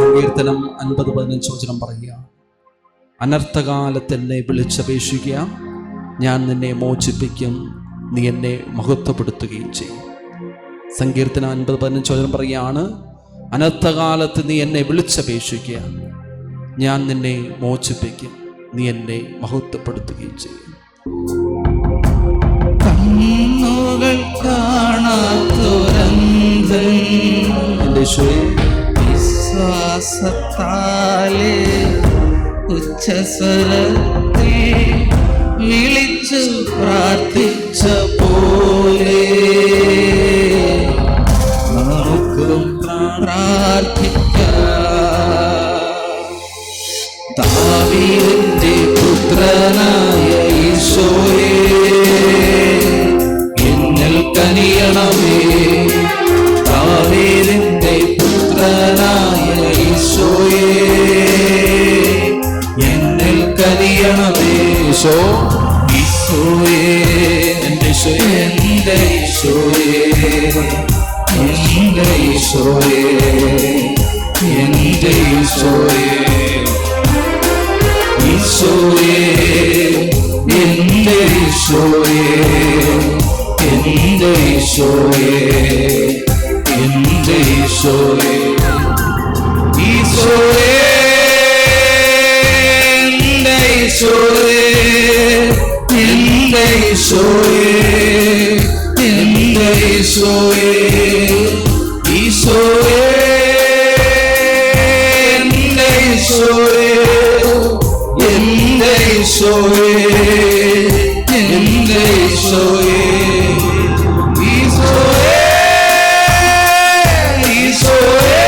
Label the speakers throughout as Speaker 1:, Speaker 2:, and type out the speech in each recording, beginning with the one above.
Speaker 1: സങ്കീർത്തനം 50:15 പറയുക, അനർത്ഥകാലത്ത് എന്നെ വിളിച്ചപേക്ഷിക്കുക, ഞാൻ നിന്നെ മോചിപ്പിക്കും, നീ എന്നെ മഹത്വപ്പെടുത്തുകയും ചെയ്യും. സങ്കീർത്തനം 50:15 പറയുകയാണ്, അനർത്ഥകാലത്ത് നീ എന്നെ വിളിച്ചപേക്ഷിക്കുക, ഞാൻ നിന്നെ മോചിപ്പിക്കും, നീ എന്നെ മഹത്വപ്പെടുത്തുകയും ചെയ്യും.
Speaker 2: കണ്ണുകൾ കാണാത്തൊരന്തൻ
Speaker 1: എൻ്റെ
Speaker 2: വിശ്വാസത്താലെ ഉച്ചസ്വരത്തിൽ വിളിച്ചു പ്രാർത്ഥിച്ച പോലെ നമുക്കും പ്രാർത്ഥിക്കാം. ദാവീദിന്റെ പുത്രനായ ഈശോയേ, എന്നിൽ കനിയണമേ. ദാവീദിന്റെ പുത്രനായ ഈശോയേ, എന്നിൽ കനിയണമേ. ഈശോയേ, എൻ്റെ ഈശോയേ, എൻ്റെ ഈശോയേ, എൻ്റെ ഈശോയേ, എൻ്റെ ഈശോയേ, ഈശോയേ, എൻ്റെ ഈശോയേ, എൻ്റെ ഈശോയേ, എൻ്റെ ഈശോയേ, ഈശോയേ, എൻ്റെ ഈശോയേ, എൻ്റെ ഈശോയേ, എൻ്റെ ഈശോയേ, ഈശോയേ, എൻ്റെ ഈശോയേ, എൻ്റെ ഈശോയേ, എൻ്റെ ഈശോയേ, ഈശോയേ, ഈശോയേ,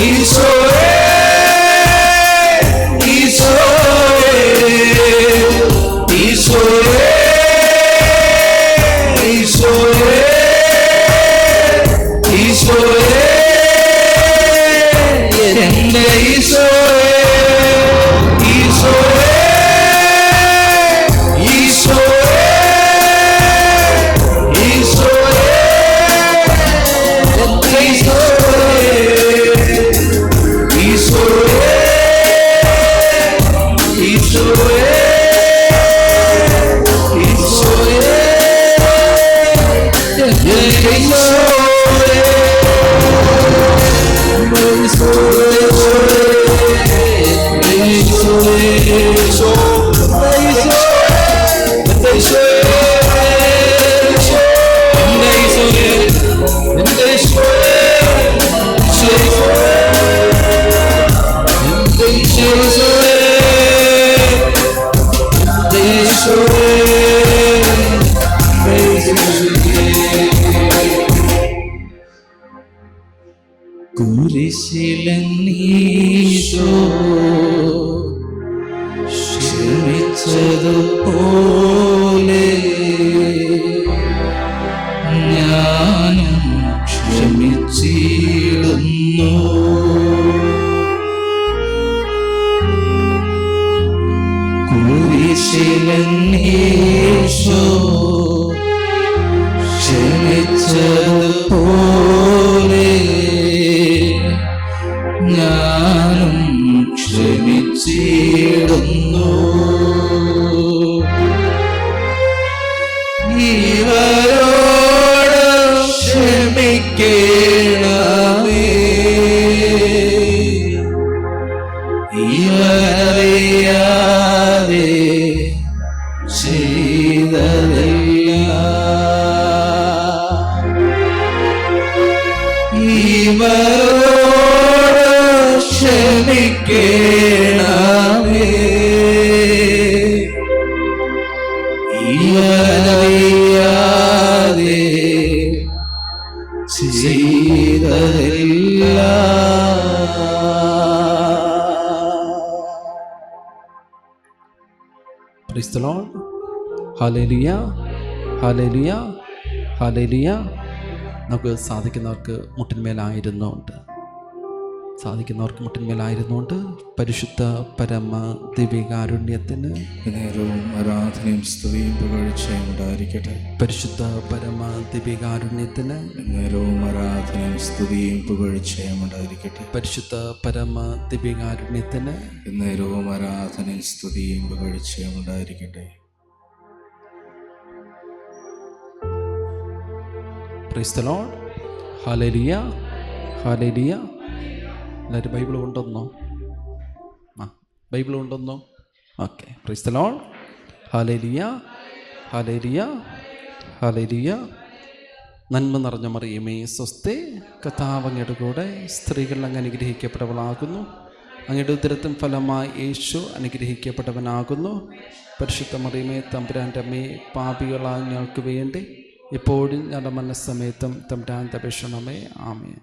Speaker 2: ഈശോയേ, ഈശോയേ, ഈശോയേ, ഈശോയേ, ഈശോയേ, എൻ്റെ ഈശോയേ, ഈശോയേ, ഈശോയേ, ഈശോയേ, എൻ്റെ ഈശോയേ, ഈശോയേ, ഈശോയേ, ഈശോയേ, എൻ്റെ കുരിശിലീശോ ക്ഷമിച്ചതുപോലെ ഞാനും ക്ഷമിച്ചിടുന്നു. കുരിശിലീശോ ക്ഷമിച്ചതുപോലെ ഞാനും ക്ഷമിച്ചിടുന്നു. ഇവരോട് ക്ഷമിക്കണമേ, ഇവരറിയാതെ ചെയ്തതെല്ലാം. ഇവരോട് ക്ഷമിക്കണമേ, ഇവരറിയാതെ ചെയ്തതെല്ലാം.
Speaker 1: Praise the Lord. Hallelujah. Hallelujah. Hallelujah. നമുക്ക് സാധിക്കുന്നവർക്ക് മുട്ടിന്മേലായിരുന്നുകൊണ്ട് സാധിക്കുന്നവർക്ക് മുട്ടിന്മേലായിരുന്നുകൊണ്ട് പരിശുദ്ധ പരമ ദിവ്യകാരുണ്യത്തിന്
Speaker 2: നേരവും ആരാധനയും സ്തുതിയും പുകഴ്ചയും ഉണ്ടായിരിക്കട്ടെ.
Speaker 1: പരിശുദ്ധ പരമ ദിവ്യകാരുണ്യത്തിന്
Speaker 2: നേരവും ആരാധനയും സ്തുതിയും പുകഴ്ചയും ഉണ്ടായിരിക്കട്ടെ.
Speaker 1: പരിശുദ്ധ പരമ ദിവ്യകാരുണ്യത്തിന്
Speaker 2: നേരവും ആരാധനയും സ്തുതിയും പുകഴ്ചയും ഉണ്ടായിരിക്കട്ടെ.
Speaker 1: Praise the lord. Hallelujah, hallelujah. എല്ലാവരും ബൈബിൾ കൊണ്ടുവന്നോ? ബൈബിൾ കൊണ്ടുവന്നോ? Okay. Praise the lord. Hallelujah, hallelujah, hallelujah. നന്മ നിറഞ്ഞ മറിയമേ സ്വസ്തി, കർത്താവ് അങ്ങയുടെ കൂടെ സ്ത്രീകൾ അങ്ങ് അനുഗ്രഹിക്കപ്പെട്ടവളാകുന്നു. അങ്ങയുടെ ഉദരത്തിൻ ഫലമായി യേശു അനുഗ്രഹിക്കപ്പെട്ടവനാകുന്നു. പരിശുദ്ധ മറിയമേ തമ്പുരാൻ്റെ അമ്മേ, പാപികളായ ഞങ്ങൾക്ക് വേണ്ടി ഇപ്പോഴും ഞങ്ങളുടെ മനസ്സമയത്തും തമ്പുരാൻ്റെ അപേക്ഷണമേ. ആമേൻ.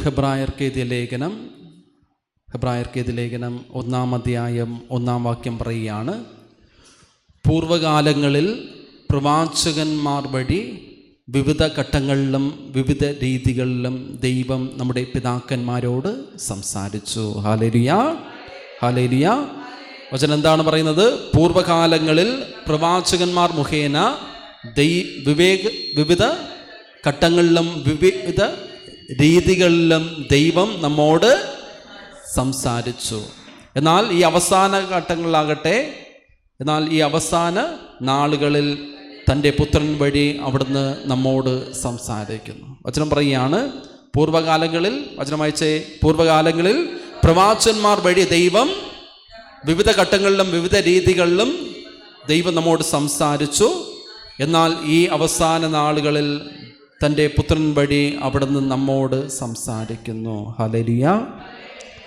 Speaker 1: ഹെബ്രായർക്ക് എഴുതിയ ലേഖനം 1-ാം അധ്യായം 1-ാം വാക്യം പറയുകയാണ്: പൂർവകാലങ്ങളിൽ പ്രവാചകന്മാർ വഴി വിവിധ ഘട്ടങ്ങളിലും വിവിധ രീതികളിലും ദൈവം നമ്മുടെ പിതാക്കന്മാരോട് സംസാരിച്ചു. Hallelujah, hallelujah. വചനം എന്താണ് പറയുന്നത്? പൂർവകാലങ്ങളിൽ പ്രവാചകന്മാർ മുഖേന വിവിധ ഘട്ടങ്ങളിലും വിവിധ രീതികളിലും ദൈവം നമ്മോട് സംസാരിച്ചു. എന്നാൽ ഈ അവസാന ഘട്ടങ്ങളിലാകട്ടെ, ഈ അവസാന നാളുകളിൽ തൻ്റെ പുത്രൻ വഴി അവിടുന്ന് നമ്മോട് സംസാരിക്കുന്നു. വചനം പറയുകയാണ്, പൂർവകാലങ്ങളിൽ, വചനം വായിച്ചേ, പൂർവകാലങ്ങളിൽ പ്രവാചകന്മാർ വഴി ദൈവം വിവിധ ഘട്ടങ്ങളിലും വിവിധ രീതികളിലും ദൈവം നമ്മോട് സംസാരിച്ചു. എന്നാൽ ഈ അവസാന നാളുകളിൽ തൻ്റെ പുത്രൻ വഴി അവിടുന്ന് നമ്മോട് സംസാരിക്കുന്നു. ഹല്ലേലൂയ.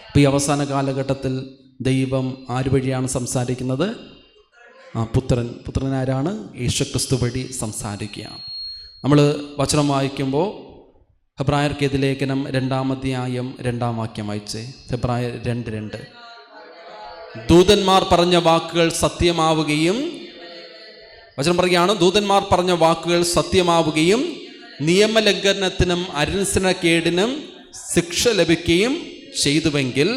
Speaker 1: അപ്പോൾ ഈ അവസാന കാലഘട്ടത്തിൽ ദൈവം ആര് വഴിയാണ് സംസാരിക്കുന്നത്? പുത്രൻ ആരാണ്? യേശുക്രിസ്തു വഴി സംസാരിക്കുകയാണ്. നമ്മൾ വചനം വായിക്കുമ്പോൾ ഹെബ്രായർക്ക് എഴുതിയ ലേഖനം 2-ാം അധ്യായം 2-ാം വാക്യം വായിച്ചേ. ഹെബ്രായർ 2:2. ദൂതന്മാർ പറഞ്ഞ വാക്കുകൾ സത്യമാവുകയും, വചനം പറയുകയാണ്, ദൂതന്മാർ പറഞ്ഞ വാക്കുകൾ സത്യമാവുകയും നിയമലംഘനത്തിനും അനുസരണക്കേടിനും ശിക്ഷ ലഭിക്കുകയും ചെയ്തുവെങ്കിൽ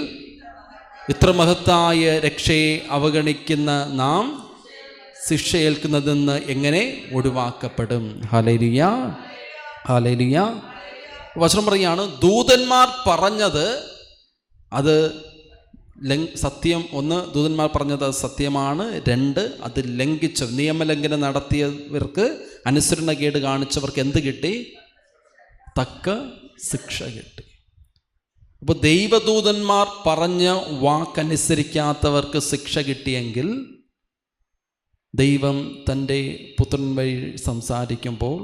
Speaker 1: ഇത്ര മഹത്തായ രക്ഷയെ അവഗണിക്കുന്ന നാം ശിക്ഷയേൽക്കുന്നതെന്ന് എങ്ങനെ ഒഴിവാക്കപ്പെടും? Hallelujah, hallelujah. വചനം പറയുകയാണ്, ദൂതന്മാർ പറഞ്ഞത് അത് സത്യം. 1, ദൂതന്മാർ പറഞ്ഞത് സത്യമാണ്. 2, അത് ലംഘിച്ച നിയമലംഘനം നടത്തിയവർക്ക്, അനുസരണക്കേട് കാണിച്ചവർക്ക് എന്ത് കിട്ടി? തക്ക ശിക്ഷ കിട്ടി. അപ്പോൾ ദൈവദൂതന്മാർ പറഞ്ഞ വാക്കനുസരിക്കാത്തവർക്ക് ശിക്ഷ കിട്ടിയെങ്കിൽ ദൈവം തൻ്റെ പുത്രൻ വഴി സംസാരിക്കുമ്പോൾ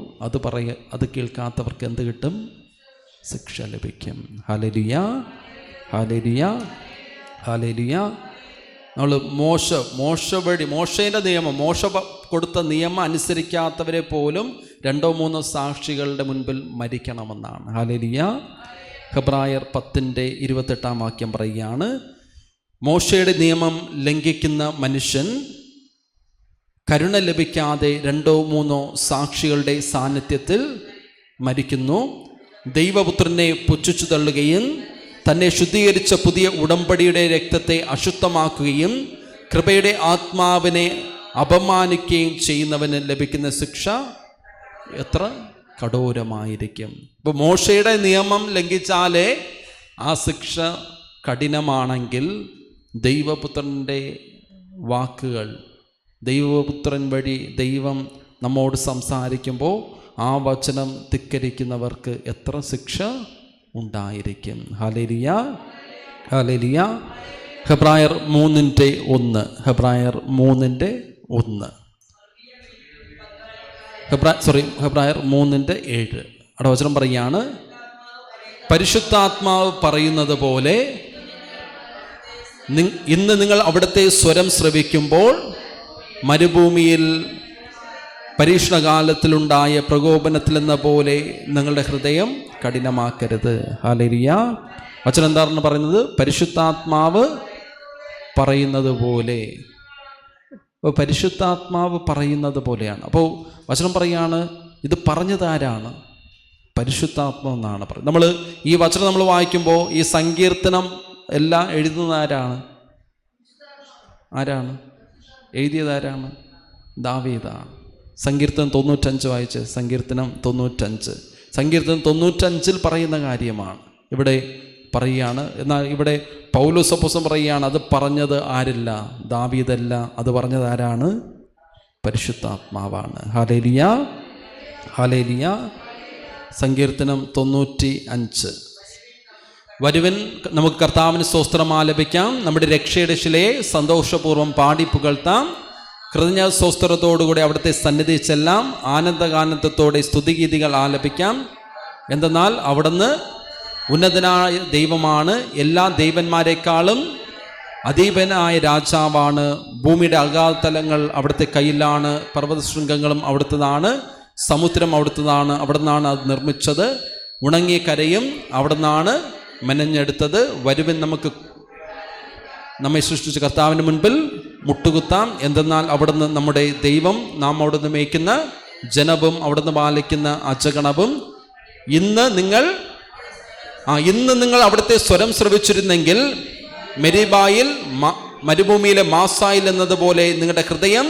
Speaker 1: അത് കേൾക്കാത്തവർക്ക് എന്ത് കിട്ടും? ശിക്ഷ ലഭിക്കും. Hallelujah, hallelujah, hallelujah. നമ്മൾ മോശേൻ്റെ നിയമം, മോശ കൊടുത്ത നിയമം അനുസരിക്കാത്തവരെ പോലും 2-3 സാക്ഷികളുടെ മുൻപിൽ മരിക്കണമെന്നാണ്. ഹല്ലേലൂയ. ഹെബ്രായർ 10:28 വാക്യം പറയുകയാണ്, മോശയുടെ നിയമം ലംഘിക്കുന്ന മനുഷ്യൻ കരുണ ലഭിക്കാതെ 2-3 സാക്ഷികളുടെ സാന്നിധ്യത്തിൽ മരിക്കുന്നു. ദൈവപുത്രനെ പുച്ഛിച്ചു തള്ളുകയും തന്നെ ശുദ്ധീകരിച്ച പുതിയ ഉടമ്പടിയുടെ രക്തത്തെ അശുദ്ധമാക്കുകയും കൃപയുടെ ആത്മാവിനെ അപമാനിക്കുകയും ചെയ്യുന്നവന് ലഭിക്കുന്ന ശിക്ഷ എത്ര കഠോരമായിരിക്കും. ഇപ്പോൾ മോശയുടെ നിയമം ലംഘിച്ചാലേ ആ ശിക്ഷ കഠിനമാണെങ്കിൽ, ദൈവപുത്രൻ്റെ വാക്കുകൾ, ദൈവപുത്രൻ വഴി ദൈവം നമ്മോട് സംസാരിക്കുമ്പോൾ ആ വചനം ധിക്കരിക്കുന്നവർക്ക് എത്ര ശിക്ഷ ഉണ്ടായിരിക്കും. Hallelujah, hallelujah. ഹെബ്രായർ 3:1, ഹെബ്രായർ 3:1, ഹെബ്രായർ 3:7 അവിടെ വചനം പറയുകയാണ്, പരിശുദ്ധാത്മാവ് പറയുന്നത് പോലെ ഇന്ന് നിങ്ങൾ അവിടുത്തെ സ്വരം ശ്രവിക്കുമ്പോൾ മരുഭൂമിയിൽ പരീക്ഷണകാലത്തിലുണ്ടായ പ്രകോപനത്തിലെന്ന പോലെ നിങ്ങളുടെ ഹൃദയം കഠിനമാക്കരുത്. ഹല്ലേലൂയ. വചനം എന്താണ് പറയുന്നത്? പരിശുദ്ധാത്മാവ് പറയുന്നത് പോലെ. പരിശുദ്ധാത്മാവ് പറയുന്നത് പോലെയാണ്. അപ്പോൾ വചനം പറയാണ്, ഇത് പറഞ്ഞത് ആരാണ്? പരിശുദ്ധാത്മാവ് എന്നാണ് പറയുന്നത്. നമ്മൾ ഈ വചനം നമ്മൾ വായിക്കുമ്പോൾ ഈ സങ്കീർത്തനം എല്ലാം എഴുതുന്ന ആരാണ് എഴുതിയത്? ആരാണ്? ദാവീദാണ്. സങ്കീർത്തനം 95 വായിച്ച്. സങ്കീർത്തനം 95. സങ്കീർത്തനം 95 പറയുന്ന കാര്യമാണ് ഇവിടെ പറയുകയാണ്. എന്നാൽ ഇവിടെ പൗലോസ് അപ്പോസ്തലൻ പറയുകയാണ്, അത് പറഞ്ഞത് ആരില്ല? ദാവീദല്ല, അത് പറഞ്ഞത് ആരാണ്? പരിശുദ്ധാത്മാവാണ്. Hallelujah, hallelujah. സങ്കീർത്തനം 95. വരുവൻ നമുക്ക് കർത്താവിന് സ്തോത്രം ആലപിക്കാം, നമ്മുടെ രക്ഷയുടെ ശിലയെ സന്തോഷപൂർവ്വം പാടി പുകഴ്ത്താം, കൃതജ്ഞ സ്തോത്രത്തോടുകൂടി അവിടുത്തെ സന്നിധി ചെല്ലാം, ആനന്ദഗാനന്ദത്തോടെ സ്തുതിഗീതികൾ ആലപിക്കാം. എന്തെന്നാൽ അവിടുന്ന് ഉന്നതനായ ദൈവമാണ്, എല്ലാ ദൈവന്മാരെക്കാളും അധീപനായ രാജാവാണ്. ഭൂമിയുടെ അഗാധതലങ്ങൾ അവിടുത്തെ കയ്യിലാണ്, പർവ്വതശൃംഗങ്ങളും അവിടുത്തതാണ്, സമുദ്രം അവിടുത്തതാണ്, അവിടുന്നാണ് അത് നിർമ്മിച്ചത്. ഉണങ്ങിയ കരയും അവിടുന്നാണ് മെനഞ്ഞെടുത്തത്. വരുവൻ നമ്മെ സൃഷ്ടിച്ച കർത്താവിന് മുൻപിൽ മുട്ടുകുത്താം. എന്തെന്നാൽ അവിടുന്ന് നമ്മുടെ ദൈവം, നാം അവിടുന്ന് മേയ്ക്കുന്ന ജനവും അവിടുന്ന് പാലിക്കുന്ന അജഗണവും. ഇന്ന് നിങ്ങൾ അവിടുത്തെ സ്വരം ശ്രവിച്ചിരുന്നെങ്കിൽ മെരീബായിൽ മരുഭൂമിയിലെ മാസായിൽ എന്നതുപോലെ നിങ്ങളുടെ ഹൃദയം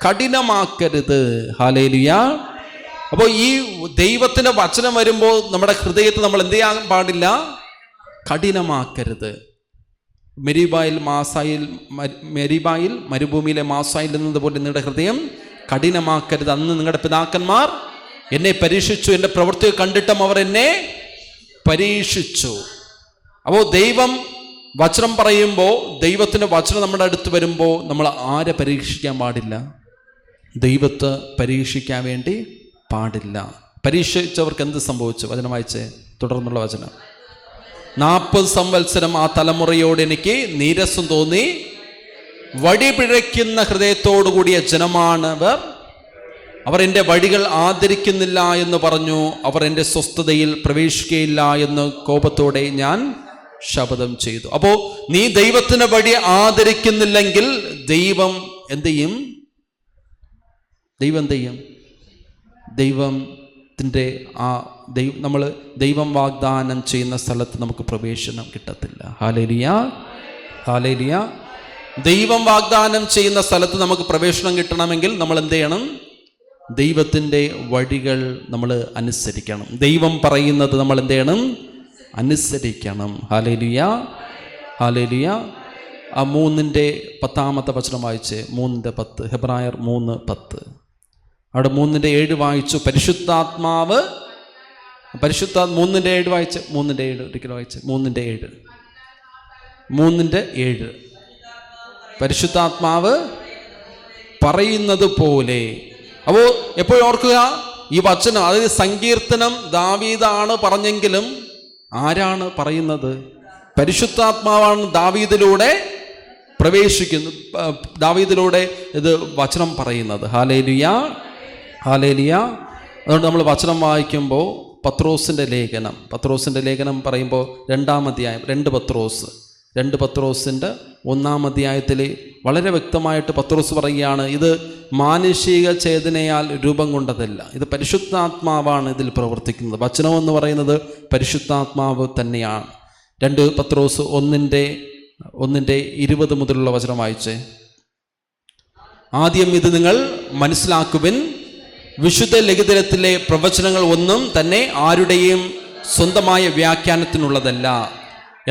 Speaker 1: കഠിനമാക്കരുത്. ഹല്ലേലൂയ. അപ്പോൾ ഈ ദൈവത്തിൻ്റെ വചനം വരുമ്പോൾ നമ്മുടെ ഹൃദയത്തെ നമ്മൾ എന്ത് ചെയ്യാൻ പാടില്ല? കഠിനമാക്കരുത്. മെരീബായിൽ മരുഭൂമിയിലെ മാസായിൽ എന്നതുപോലെ നിങ്ങളുടെ ഹൃദയം കഠിനമാക്കരുത്. അന്ന് നിങ്ങളുടെ പിതാക്കന്മാർ എന്നെ പരീക്ഷിച്ചു, എൻ്റെ പ്രവൃത്തി കണ്ടിട്ടും അവർ എന്നെ പരീക്ഷിച്ചു. അപ്പോൾ ദൈവം വചനം പറയുമ്പോൾ, ദൈവത്തിൻ്റെ വചനം നമ്മുടെ അടുത്ത് വരുമ്പോൾ നമ്മൾ ആരെ പരീക്ഷിക്കാൻ പാടില്ല? ദൈവത്തെ പരീക്ഷിക്കാൻ വേണ്ടി പാടില്ല. പരീക്ഷിച്ചവർക്ക് എന്ത് സംഭവിച്ചു? വചനം വായിച്ചേ, തുടർന്നുള്ള വചനം. 40 സംവത്സരം ആ തലമുറയോട് എനിക്ക് നീരസം തോന്നി, വഴി പിഴയ്ക്കുന്ന ഹൃദയത്തോടു കൂടിയ ജനമാണവർ, അവർ എൻ്റെ വഴികൾ ആദരിക്കുന്നില്ല എന്ന് പറഞ്ഞു, അവർ എൻ്റെ സ്വസ്ഥതയിൽ പ്രവേശിക്കുകയില്ല എന്ന് കോപത്തോടെ ഞാൻ ശപഥം ചെയ്തു. അപ്പോൾ നീ ദൈവത്തിൻ്റെ വഴി ആദരിക്കുന്നില്ലെങ്കിൽ ദൈവം എന്ത് ചെയ്യും? ദൈവത്തിൻ്റെ നമ്മൾ ദൈവം വാഗ്ദാനം ചെയ്യുന്ന സ്ഥലത്ത് നമുക്ക് പ്രവേശനം കിട്ടത്തില്ല. Hallelujah, hallelujah. ദൈവം വാഗ്ദാനം ചെയ്യുന്ന സ്ഥലത്ത് നമുക്ക് പ്രവേശനം കിട്ടണമെങ്കിൽ നമ്മൾ എന്ത് ചെയ്യണം? ദൈവത്തിൻ്റെ വഴികൾ നമ്മൾ അനുസരിക്കണം. ദൈവം പറയുന്നത് നമ്മൾ എന്ത് ചെയ്യണം? അനുസരിക്കണം. Hallelujah, hallelujah. ആ 3:10 വചനം വായിച്ച്. 3:10, ഹെബ്രായർ 3:10. അവിടെ 3:7 വായിച്ചു. പരിശുദ്ധാത്മാവ് 3:7 വായിച്ച്. 3:7 ഒരിക്കലും വായിച്ച്. 3:7 പരിശുദ്ധാത്മാവ് പറയുന്നത് പോലെ. അപ്പോൾ എപ്പോഴും ഓർക്കുക, ഈ വചനം, അതായത് സങ്കീർത്തനം ദാവീദാണ് പറഞ്ഞെങ്കിലും ആരാണ് പറയുന്നത്? പരിശുദ്ധാത്മാവാണ് ദാവീദിലൂടെ പ്രവേശിക്കുന്നത്, ദാവീദിലൂടെ ഇത് വചനം പറയുന്നത്. Hallelujah, hallelujah. അതുകൊണ്ട് നമ്മൾ വചനം വായിക്കുമ്പോൾ പത്രോസിൻ്റെ ലേഖനം പറയുമ്പോൾ 2-ാം അധ്യായം 2 പത്രോസിൻ്റെ 1-ാം അധ്യായത്തിൽ വളരെ വ്യക്തമായിട്ട് പത്രോസ് പറയുകയാണ്, ഇത് മാനുഷിക ചേതനയാൽ രൂപം കൊണ്ടതല്ല, ഇത് പരിശുദ്ധാത്മാവാണ് ഇതിൽ പ്രവർത്തിക്കുന്നത്. വചനം എന്ന് പറയുന്നത് പരിശുദ്ധാത്മാവ് തന്നെയാണ്. 2 പത്രോസ് 1:20 മുതലുള്ള വചനം വായിച്ചേ. ആദ്യം ഇത് നിങ്ങൾ മനസ്സിലാക്കുവിൻ, വിശുദ്ധ ലിഖിതത്തിലെ പ്രവചനങ്ങൾ ഒന്നും തന്നെ ആരുടെയും സ്വന്തമായ വ്യാഖ്യാനത്തിനുള്ളതല്ല.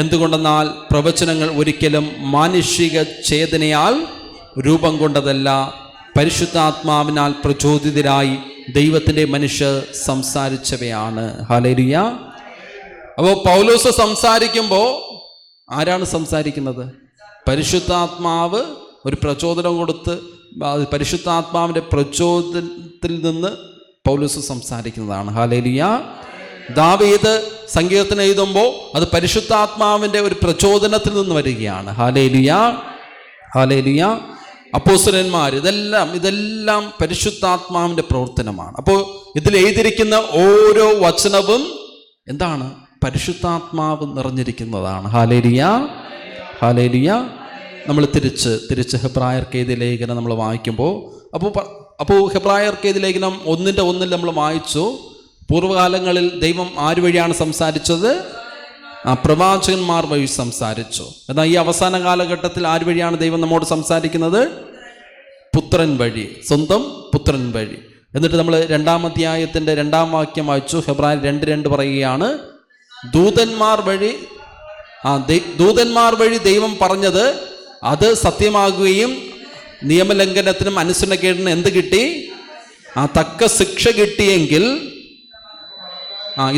Speaker 1: എന്തുകൊണ്ടെന്നാൽ പ്രവചനങ്ങൾ ഒരിക്കലും മാനുഷിക ചേതനയാൽ രൂപം കൊണ്ടതല്ല, പരിശുദ്ധാത്മാവിനാൽ പ്രചോദിതരായി ദൈവത്തിൻ്റെ മനുഷ്യർ സംസാരിച്ചവയാണ്. ഹല്ലേലൂയ. അപ്പോൾ പൗലോസ് സംസാരിക്കുമ്പോൾ ആരാണ് സംസാരിക്കുന്നത്? പരിശുദ്ധാത്മാവ് ഒരു പ്രചോദനം കൊടുത്ത്, പരിശുദ്ധാത്മാവിൻ്റെ പ്രചോദനത്തിൽ നിന്ന് പൗലോസ് സംസാരിക്കുന്നതാണ്. ഹല്ലേലൂയ. ദാവീദ് സങ്കീർത്തനം എഴുതുമ്പോൾ അത് പരിശുദ്ധാത്മാവിൻ്റെ ഒരു പ്രചോദനത്തിൽ നിന്ന് വരികയാണ്. Hallelujah, hallelujah. അപ്പോസ്തലന്മാർ ഇതെല്ലാം പരിശുദ്ധാത്മാവിൻ്റെ പ്രവർത്തനമാണ്. അപ്പോൾ ഇതിൽ എഴുതിയിരിക്കുന്ന ഓരോ വചനവും എന്താണ്? പരിശുദ്ധാത്മാവ് നിറഞ്ഞിരിക്കുന്നതാണ്. Hallelujah, hallelujah. നമ്മൾ തിരിച്ച് ഹെബ്രായർക്ക് എഴുതിയ ലേഖനം നമ്മൾ വായിക്കുമ്പോൾ അപ്പോൾ ഹെബ്രായർക്ക് എഴുതിയ ലേഖനം 1:1 നമ്മൾ വായിച്ചു. പൂർവ്വകാലങ്ങളിൽ ദൈവം ആര് വഴിയാണ് സംസാരിച്ചത്? പ്രവാചകന്മാർ വഴി സംസാരിച്ചു. എന്നാൽ ഈ അവസാന കാലഘട്ടത്തിൽ ആര് വഴിയാണ് ദൈവം നമ്മോട് സംസാരിക്കുന്നത്? പുത്രൻ വഴി, സ്വന്തം പുത്രൻ വഴി. എന്നിട്ട് നമ്മൾ 2-ാം അധ്യായത്തിൻ്റെ 2-ാം വാക്യം വായിച്ചു. ഹെബ്രായർ 2:2 പറയുകയാണ്, ദൂതന്മാർ വഴി ദൈവം പറഞ്ഞത് അത് സത്യമാകുകയും നിയമലംഘനത്തിനും അനുസരണക്കേടിനും എന്ത് കിട്ടി? തക്ക ശിക്ഷ കിട്ടിയെങ്കിൽ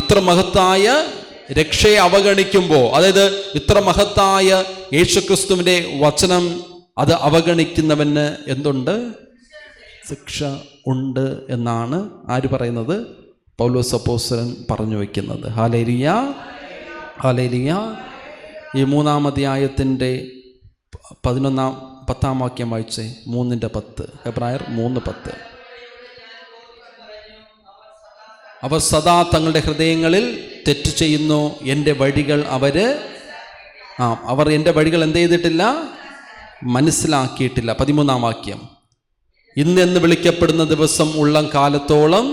Speaker 1: ഇത്ര മഹത്തായ രക്ഷയെ അവഗണിക്കുമ്പോൾ, അതായത് ഇത്ര മഹത്തായ യേശുക്രിസ്തുവിൻ്റെ വചനം അത് അവഗണിക്കുന്നവന് എന്തുണ്ട്? ശിക്ഷ ഉണ്ട് എന്നാണ് ആര് പറയുന്നത്? പൗലോസ് അപ്പോസ്തലൻ പറഞ്ഞു വയ്ക്കുന്നത്. Hallelujah, hallelujah. ഈ 3-ാം അധ്യായത്തിൻ്റെ 10-ാം വാക്യം വായിച്ചേ. 3:10, ഹെബ്രായർ 3:10. അവർ സദാ തങ്ങളുടെ ഹൃദയങ്ങളിൽ തെറ്റ് ചെയ്യുന്നു, എൻ്റെ വഴികൾ അവർ എൻ്റെ വഴികൾ എന്ത് ചെയ്തിട്ടില്ല? മനസ്സിലാക്കിയിട്ടില്ല. 13-ാം വാക്യം, ഇന്നെന്ന് വിളിക്കപ്പെടുന്ന ദിവസം ഉള്ള കാലത്തോളം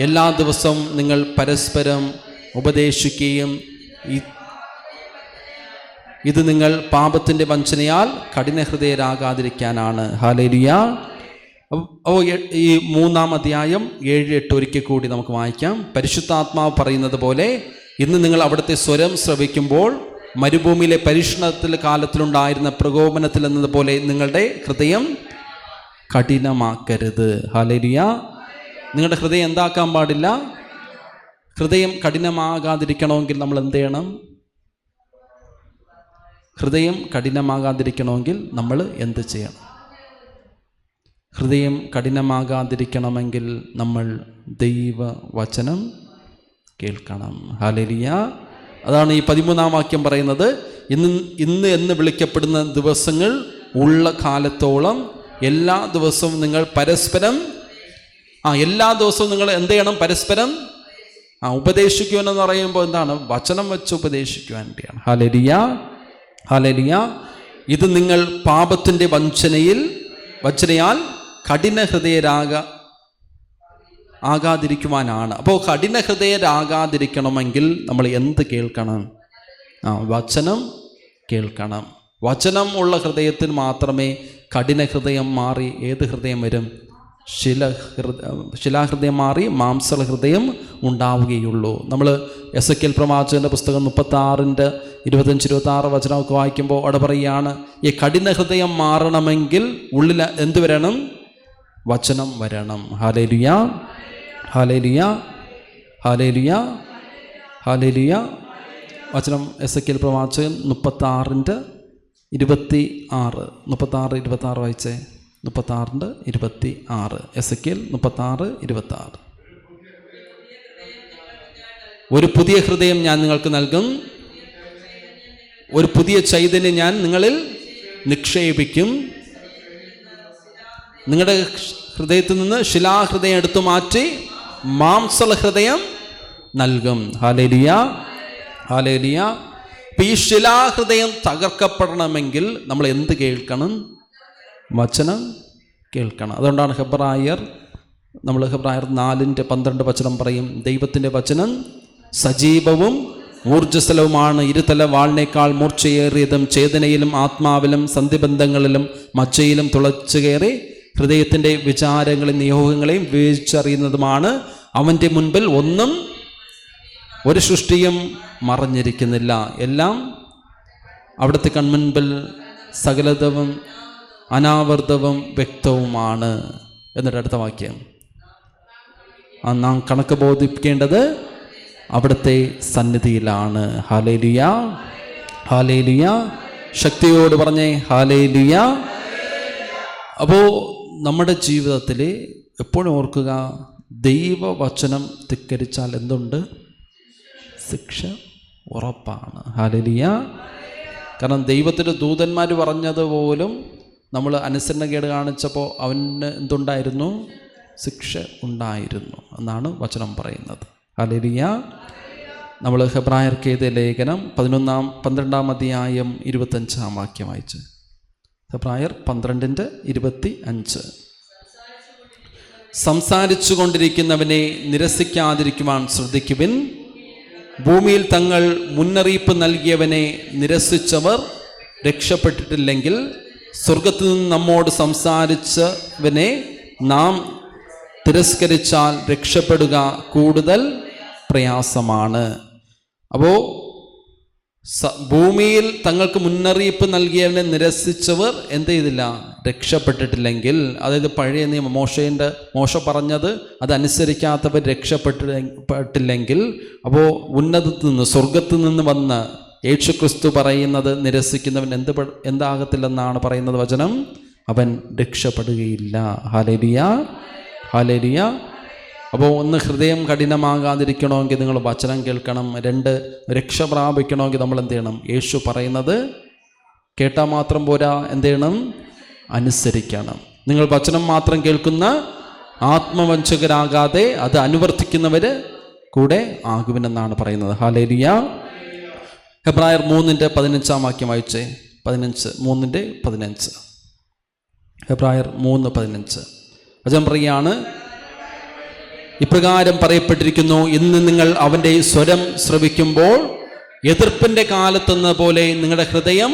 Speaker 1: എല്ലാ ദിവസവും നിങ്ങൾ പരസ്പരം ഉപദേശിക്കുകയും ഇത് നിങ്ങൾ പാപത്തിൻ്റെ വഞ്ചനയാൽ കഠിനഹൃദയരാകാതിരിക്കാനാണ്. ഹല്ലേലൂയ. ഈ 3-ാം അധ്യായം 7-8 ഒരിക്കൽ കൂടി നമുക്ക് വായിക്കാം. പരിശുദ്ധാത്മാവ് പറയുന്നത് പോലെ, ഇന്ന് നിങ്ങൾ അവിടുത്തെ സ്വരം ശ്രവിക്കുമ്പോൾ മരുഭൂമിയിലെ പരീക്ഷണത്തിൽ കാലത്തിലുണ്ടായിരുന്ന പ്രകോപനത്തിൽ എന്നതുപോലെ നിങ്ങളുടെ ഹൃദയം കഠിനമാക്കരുത്. ഹല്ലേലൂയ. നിങ്ങളുടെ ഹൃദയം എന്താക്കാൻ പാടില്ല? ഹൃദയം കഠിനമാകാതിരിക്കണമെങ്കിൽ നമ്മൾ എന്ത് ചെയ്യണം? ഹൃദയം കഠിനമാകാതിരിക്കണമെങ്കിൽ നമ്മൾ എന്ത് ചെയ്യണം? ഹൃദയം കഠിനമാകാതിരിക്കണമെങ്കിൽ നമ്മൾ ദൈവവചനം കേൾക്കണം. ഹല്ലേലൂയ. അതാണ് ഈ 13-ാം വാക്യം പറയുന്നത്. ഇന്ന് എന്ന് വിളിക്കപ്പെടുന്ന ദിവസങ്ങൾ ഉള്ള കാലത്തോളം എല്ലാ ദിവസവും നിങ്ങൾ പരസ്പരം എല്ലാ ദിവസവും നിങ്ങൾ എന്ത് ചെയ്യണം? പരസ്പരം ഉപദേശിക്കുവാനെന്ന് പറയുമ്പോൾ എന്താണ്? വചനം വെച്ച് ഉപദേശിക്കുവാൻ വേണ്ടിയാണ്. Hallelujah, hallelujah. ഇത് നിങ്ങൾ പാപത്തിൻ്റെ വഞ്ചനയാൽ കഠിനഹൃദയരാകാതിരിക്കുവാനാണ്. അപ്പോൾ കഠിനഹൃദയരാകാതിരിക്കണമെങ്കിൽ നമ്മൾ എന്ത് കേൾക്കണം? വചനം കേൾക്കണം. വചനം ഉള്ള ഹൃദയത്തിൽ മാത്രമേ കഠിനഹൃദയം മാറി ഏത് ഹൃദയം വരും? ശിലാഹൃദയം മാറി മാംസള ഹൃദയം ഉണ്ടാവുകയുള്ളൂ. നമ്മൾ എസെക്കിയേൽ പ്രവാചകന്റെ പുസ്തകം 36:25-26 വചനമൊക്കെ വായിക്കുമ്പോൾ അവിടെ പറയുകയാണ്, ഈ കഠിനഹൃദയം മാറണമെങ്കിൽ ഉള്ളിൽ എന്ത് വരണം? വചനം വരണം. Hallelujah, hallelujah, hallelujah, hallelujah. വചനം എസെക്കിയേൽ പ്രവാചകൻ 36:26 വായിച്ചേ. 36:26 എസെക്കിയേൽ 36:26. ഒരു പുതിയ ഹൃദയം ഞാൻ നിങ്ങൾക്ക് നൽകും, ഒരു പുതിയ ചൈതന്യം ഞാൻ നിങ്ങളിൽ നിക്ഷേപിക്കും. നിങ്ങളുടെ ഹൃദയത്തിൽ നിന്ന് ശിലാഹൃദയം എടുത്തു മാറ്റി മാംസള ഹൃദയം നൽകും. Hallelujah, hallelujah. ഈ ശിലാഹൃദയം തകർക്കപ്പെടണമെങ്കിൽ നമ്മൾ എന്ത് കേൾക്കണം? വചനം കേൾക്കണം. അതുകൊണ്ടാണ് ഹെബ്രായർ 4:12 വചനം പറയും, ദൈവത്തിൻ്റെ വചനം സജീവവും ഊർജ്ജസ്വലവുമാണ്, ഇരുതല വാളിനേക്കാൾ മൂർച്ചയേറിയതും ചേതനയിലും ആത്മാവിലും സന്ധിബന്ധങ്ങളിലും മജ്ജയിലും തുളച്ചു കയറി ഹൃദയത്തിൻ്റെ വിചാരങ്ങളെയും നിയോഗങ്ങളെയും വിവേചിച്ചറിയുന്നതുമാണ്. അവൻ്റെ മുൻപിൽ ഒന്നും ഒരു സൃഷ്ടിയും മറഞ്ഞിരിക്കുന്നില്ല, എല്ലാം അവിടുത്തെ കൺമുൻപിൽ സകലതവും അനാവർത്തവും വ്യക്തവുമാണ്. എന്നിട്ട് അടുത്ത വാക്യം, നാം കണക്ക് ബോധിപ്പിക്കേണ്ടത് അവിടുത്തെ സന്നിധിയിലാണ്. Hallelujah, hallelujah. ശക്തിയോട് പറഞ്ഞേ ഹല്ലേലൂയ. അപ്പോൾ നമ്മുടെ ജീവിതത്തിൽ എപ്പോഴും ഓർക്കുക, ദൈവവചനം ധിക്കരിച്ചാൽ എന്തുണ്ട്? ശിക്ഷ ഉറപ്പാണ്. ഹല്ലേലൂയ. കാരണം ദൈവത്തിൻ്റെ ദൂതന്മാർ പറഞ്ഞതുപോലും നമ്മൾ അനുസരണക്കേട് കാണിച്ചപ്പോൾ അവന് എന്തുണ്ടായിരുന്നു? ശിക്ഷ ഉണ്ടായിരുന്നു എന്നാണ് വചനം പറയുന്നത്. ഹല്ലേലൂയ. നമ്മൾ ഹെബ്രായർക്ക് എഴുതിയ ലേഖനം 12-ാം അധ്യായം 25-ാം വാക്യം വായിച്ച്. ഹെബ്രായർ 12:25. സംസാരിച്ചു കൊണ്ടിരിക്കുന്നവനെ നിരസിക്കാതിരിക്കുവാൻ ശ്രദ്ധിക്കുവിൻ. ഭൂമിയിൽ തങ്ങൾ മുന്നറിയിപ്പ് നൽകിയവനെ നിരസിച്ചവർ രക്ഷപ്പെട്ടിട്ടില്ലെങ്കിൽ സ്വർഗത്തിൽ നിന്ന് നമ്മോട് സംസാരിച്ചവനെ നാം തിരസ്കരിച്ചാൽ രക്ഷപ്പെടുക കൂടുതൽ പ്രയാസമാണ്. അപ്പോൾ ഭൂമിയിൽ തങ്ങൾക്ക് മുന്നറിയിപ്പ് നൽകിയവനെ നിരസിച്ചവർ എന്ത് ചെയ്തില്ല? രക്ഷപ്പെട്ടിട്ടില്ലെങ്കിൽ, അതായത് പഴയ നിയമം മോശ പറഞ്ഞത് അതനുസരിക്കാത്തവർ രക്ഷപ്പെട്ടിട്ടില്ലെങ്കിൽ, അപ്പോൾ ഉന്നതത്തിൽ നിന്ന് സ്വർഗത്തിൽ നിന്ന് വന്ന് യേശുക്രിസ്തു പറയുന്നത് നിരസിക്കുന്നവൻ എന്താകത്തില്ലെന്നാണ് പറയുന്നത് വചനം? അവൻ രക്ഷപ്പെടുകയില്ല. Hallelujah, hallelujah. അപ്പോൾ ഒന്ന്, ഹൃദയം കഠിനമാകാതിരിക്കണമെങ്കിൽ നിങ്ങൾ വചനം കേൾക്കണം. 2, രക്ഷ പ്രാപിക്കണമെങ്കിൽ നമ്മൾ എന്ത് ചെയ്യണം? യേശു പറയുന്നത് കേട്ടാൽ മാത്രം പോരാ, എന്ത് ചെയ്യണം? അനുസരിക്കണം. നിങ്ങൾ വചനം മാത്രം കേൾക്കുന്ന ആത്മവഞ്ചകരാകാതെ അത് അനുവർത്തിക്കുന്നവർ കൂടെ ആകുവിനെന്നാണ് പറയുന്നത്. ഹല്ലേലൂയ. ഹെബ്രായർ 3:15 വാക്യം വായിച്ചേ. 3:15. ഹെബ്രായർ 3:15 വചനം പറയുകയാണ്, ഇപ്രകാരം പറയപ്പെട്ടിരിക്കുന്നു, ഇന്ന് നിങ്ങൾ അവൻ്റെ സ്വരം ശ്രവിക്കുമ്പോൾ എതിർപ്പിൻ്റെ കാലത്തെന്ന പോലെ നിങ്ങളുടെ ഹൃദയം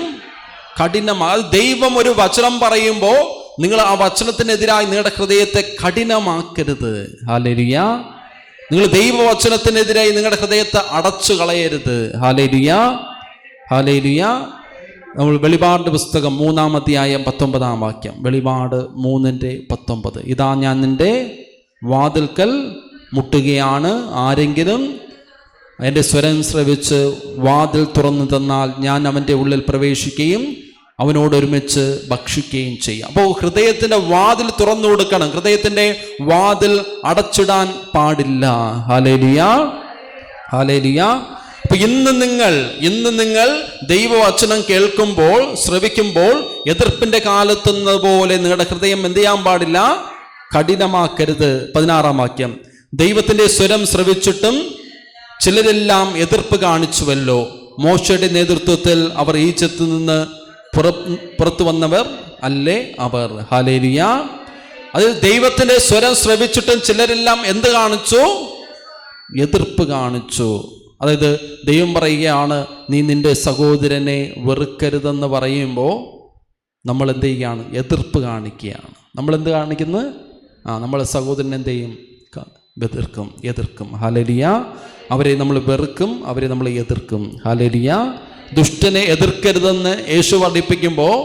Speaker 1: കഠിനമാണ്. ദൈവം ഒരു വചനം പറയുമ്പോൾ നിങ്ങൾ ആ വചനത്തിനെതിരായി നിങ്ങളുടെ ഹൃദയത്തെ കഠിനമാക്കരുത്. ഹല്ലേലൂയ. നിങ്ങൾ ദൈവവചനത്തിനെതിരായി നിങ്ങളുടെ ഹൃദയത്തെ അടച്ചു കളയരുത്. Hallelujah, hallelujah. നമ്മൾ വെളിപാടിൻ്റെ പുസ്തകം 3-ാം വാക്യം, വെളിപാട് 3:19. ഇതാ ഞാൻ നിന്റെ വാതിൽക്കൽ മുട്ടുകയാണ്, ആരെങ്കിലും എൻ്റെ സ്വരം ശ്രവിച്ച് വാതിൽ തുറന്നു തന്നാൽ ഞാൻ അവൻ്റെ ഉള്ളിൽ പ്രവേശിക്കുകയും അവനോട് ഒരുമിച്ച് ഭക്ഷിക്കുകയും ചെയ്യും. അപ്പോൾ ഹൃദയത്തിൻ്റെ വാതിൽ തുറന്നു കൊടുക്കണം, ഹൃദയത്തിൻ്റെ വാതിൽ അടച്ചിടാൻ പാടില്ല. Hallelujah, hallelujah. അപ്പൊ ഇന്ന് നിങ്ങൾ ദൈവവചനം കേൾക്കുമ്പോൾ, ശ്രവിക്കുമ്പോൾ എതിർപ്പിന്റെ കാലത്തുന്നത് പോലെ നിങ്ങളുടെ ഹൃദയം എന്ത് ചെയ്യാൻ പാടില്ല? കഠിനമാക്കരുത്. 16-ാം വാക്യം, ദൈവത്തിന്റെ സ്വരം ശ്രവിച്ചിട്ടും ചിലരെല്ലാം എതിർപ്പ് കാണിച്ചുവല്ലോ. മോശയുടെ നേതൃത്വത്തിൽ അവർ ഈജിപ്തിൽ നിന്ന് പുറത്തു വന്നവർ അല്ലേ അവർ? ഹല്ലേലൂയ. അത് ദൈവത്തിന്റെ സ്വരം ശ്രവിച്ചിട്ടും ചിലരെല്ലാം എന്ത് കാണിച്ചു? എതിർപ്പ് കാണിച്ചു. അതായത് ദൈവം പറയുകയാണ്, നീ നിന്റെ സഹോദരനെ വെറുക്കരുതെന്ന് പറയുമ്പോൾ നമ്മൾ എന്ത് ചെയ്യുകയാണ്? എതിർപ്പ് കാണിക്കുകയാണ്. നമ്മളെന്ത് കാണിക്കുന്നത്? നമ്മളെ സഹോദരൻ എന്ത് ചെയ്യും? എതിർക്കും. ഹല്ലേലൂയ. അവരെ നമ്മൾ വെറുക്കും, അവരെ നമ്മൾ എതിർക്കും. ഹല്ലേലൂയ. ദുഷ്ടനെ എതിർക്കരുതെന്ന് യേശു പഠിപ്പിക്കുമ്പോൾ,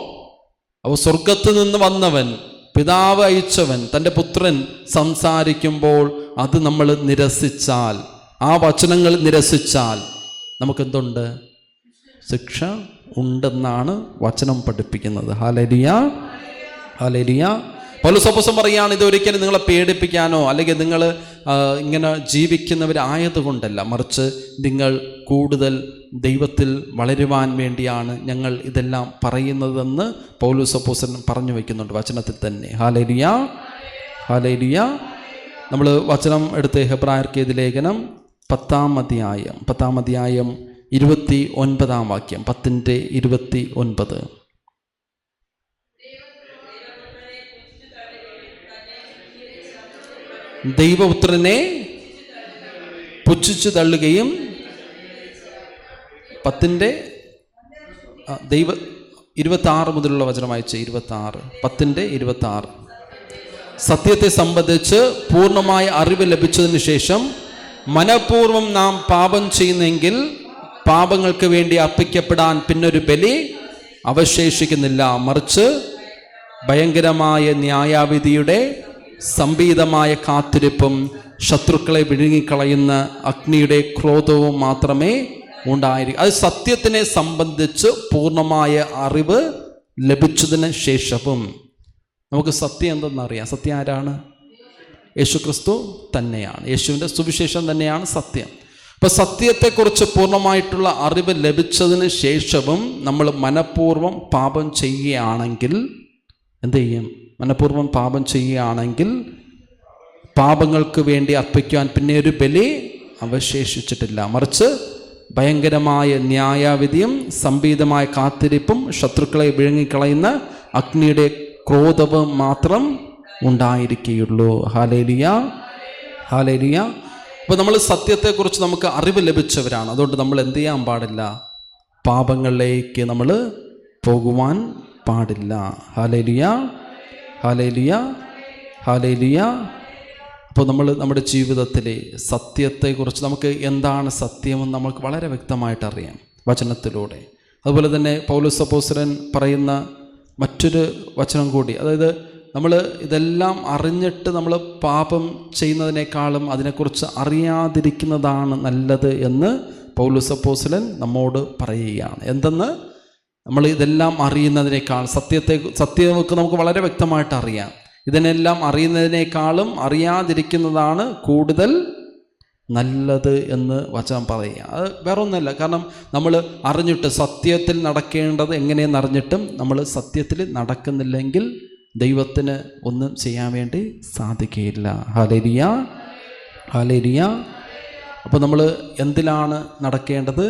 Speaker 1: അപ്പോൾ സ്വർഗത്തിൽ നിന്ന് വന്നവൻ, പിതാവ് അയച്ചവൻ, തൻ്റെ പുത്രൻ സംസാരിക്കുമ്പോൾ അത് നമ്മൾ നിരസിച്ചാൽ, ആ വചനങ്ങൾ നിരസിച്ചാൽ നമുക്കെന്തുണ്ട്? ശിക്ഷ ഉണ്ടെന്നാണ് വചനം പഠിപ്പിക്കുന്നത്. Hallelujah, hallelujah. പൗലോസ് അപ്പോസ്തലൻ പറയുകയാണ്, ഇതൊരിക്കലും നിങ്ങളെ പേടിപ്പിക്കാനോ അല്ലെങ്കിൽ നിങ്ങൾ ഇങ്ങനെ ജീവിക്കുന്നവരായതുകൊണ്ടല്ല, മറിച്ച് നിങ്ങൾ കൂടുതൽ ദൈവത്തിൽ വളരുവാൻ വേണ്ടിയാണ് ഞങ്ങൾ ഇതെല്ലാം പറയുന്നതെന്ന് പൗലോസ് അപ്പോസ്തലൻ പറഞ്ഞു വയ്ക്കുന്നുണ്ട് വചനത്തിൽ തന്നെ. Hallelujah, hallelujah. നമ്മൾ വചനം എടുത്ത് ഹെബ്രായർക്ക് ലേഖനം 10-ാം അധ്യായം 29-ാം വാക്യം, 10:29. ദൈവപുത്രനെ പുച്ഛിച്ചു തള്ളുകയും 26 മുതലുള്ള വചനം വായിച്ച്. 10:26. സത്യത്തെ സംബന്ധിച്ച് പൂർണ്ണമായ അറിവ് ലഭിച്ചതിന് ശേഷം മനഃപൂർവ്വം നാം പാപം ചെയ്യുന്നെങ്കിൽ പാപങ്ങൾക്ക് വേണ്ടി അർപ്പിക്കപ്പെടാൻ പിന്നൊരു ബലി അവശേഷിക്കുന്നില്ല, മറിച്ച് ഭയങ്കരമായ ന്യായവിധിയുടെ സംഭീതമായ കാത്തിരിപ്പും ശത്രുക്കളെ വിഴുങ്ങിക്കളയുന്ന അഗ്നിയുടെ ക്രോധവും മാത്രമേ ഉണ്ടായിരിക്കും. അത് സത്യത്തിനെ സംബന്ധിച്ച് പൂർണ്ണമായ അറിവ് ലഭിച്ചതിന് ശേഷവും നമുക്ക് സത്യം എന്തെന്നറിയാം. സത്യം ആരാണ്? യേശുക്രിസ്തു തന്നെയാണ്. യേശുവിൻ്റെ സുവിശേഷം തന്നെയാണ് സത്യം. അപ്പോൾ സത്യത്തെക്കുറിച്ച് പൂർണ്ണമായിട്ടുള്ള അറിവ് ലഭിച്ചതിന് ശേഷവും നമ്മൾ മനഃപൂർവ്വം പാപം ചെയ്യുകയാണെങ്കിൽ എന്ത് ചെയ്യും? മനഃപൂർവ്വം പാപം ചെയ്യുകയാണെങ്കിൽ പാപങ്ങൾക്ക് വേണ്ടി അർപ്പിക്കുവാൻ പിന്നെ ഒരു ബലി അവശേഷിച്ചിട്ടില്ല, മറിച്ച് ഭയങ്കരമായ ന്യായവിധിയും സംഭീതമായ കാത്തിരിപ്പും ശത്രുക്കളെ വിഴുങ്ങിക്കളയുന്ന അഗ്നിയുടെ ക്രോധവും മാത്രം ഉണ്ടായിരിക്കുകയുള്ളൂ. Hallelujah, hallelujah. അപ്പോൾ നമ്മൾ സത്യത്തെക്കുറിച്ച് നമുക്ക് അറിവ് ലഭിച്ചവരാണ്. അതുകൊണ്ട് നമ്മൾ എന്ത് ചെയ്യാൻ പാടില്ല? പാപങ്ങളിലേക്ക് നമ്മൾ പോകുവാൻ പാടില്ല. Hallelujah, hallelujah, hallelujah. അപ്പോൾ നമ്മൾ നമ്മുടെ ജീവിതത്തിലെ സത്യത്തെക്കുറിച്ച് നമുക്ക് എന്താണ് സത്യമെന്ന് നമുക്ക് വളരെ വ്യക്തമായിട്ട് അറിയാം വചനത്തിലൂടെ. അതുപോലെ തന്നെ പൗലോസ് അപ്പോസ്തലൻ പറയുന്ന മറ്റൊരു വചനം കൂടി, അതായത് നമ്മൾ ഇതെല്ലാം അറിഞ്ഞിട്ട് നമ്മൾ പാപം ചെയ്യുന്നതിനേക്കാളും അതിനെക്കുറിച്ച് അറിയാതിരിക്കുന്നതാണ് നല്ലത് എന്ന് പൗലോസ് അപ്പോസ്തലൻ നമ്മോട് പറയുകയാണ്. എന്തെന്ന്? നമ്മൾ ഇതെല്ലാം അറിയുന്നതിനേക്കാൾ സത്യമൊക്കെ നമുക്ക് വളരെ വ്യക്തമായിട്ട് അറിയാം. ഇതിനെല്ലാം അറിയുന്നതിനേക്കാളും അറിയാതിരിക്കുന്നതാണ് കൂടുതൽ നല്ലത് എന്ന് വചനം പറയുക. അത് വേറൊന്നുമല്ല. കാരണം നമ്മൾ അറിഞ്ഞിട്ട് സത്യത്തിൽ നടക്കേണ്ടത് എങ്ങനെയെന്ന് അറിഞ്ഞിട്ടും നമ്മൾ സത്യത്തിൽ നടക്കുന്നില്ലെങ്കിൽ ദൈവത്തിന് ഒന്നും ചെയ്യാൻ വേണ്ടി സാധിക്കുകയില്ല. Hallelujah, hallelujah. അപ്പോൾ നമ്മൾ എന്തിലാണ് നടക്കേണ്ടത്?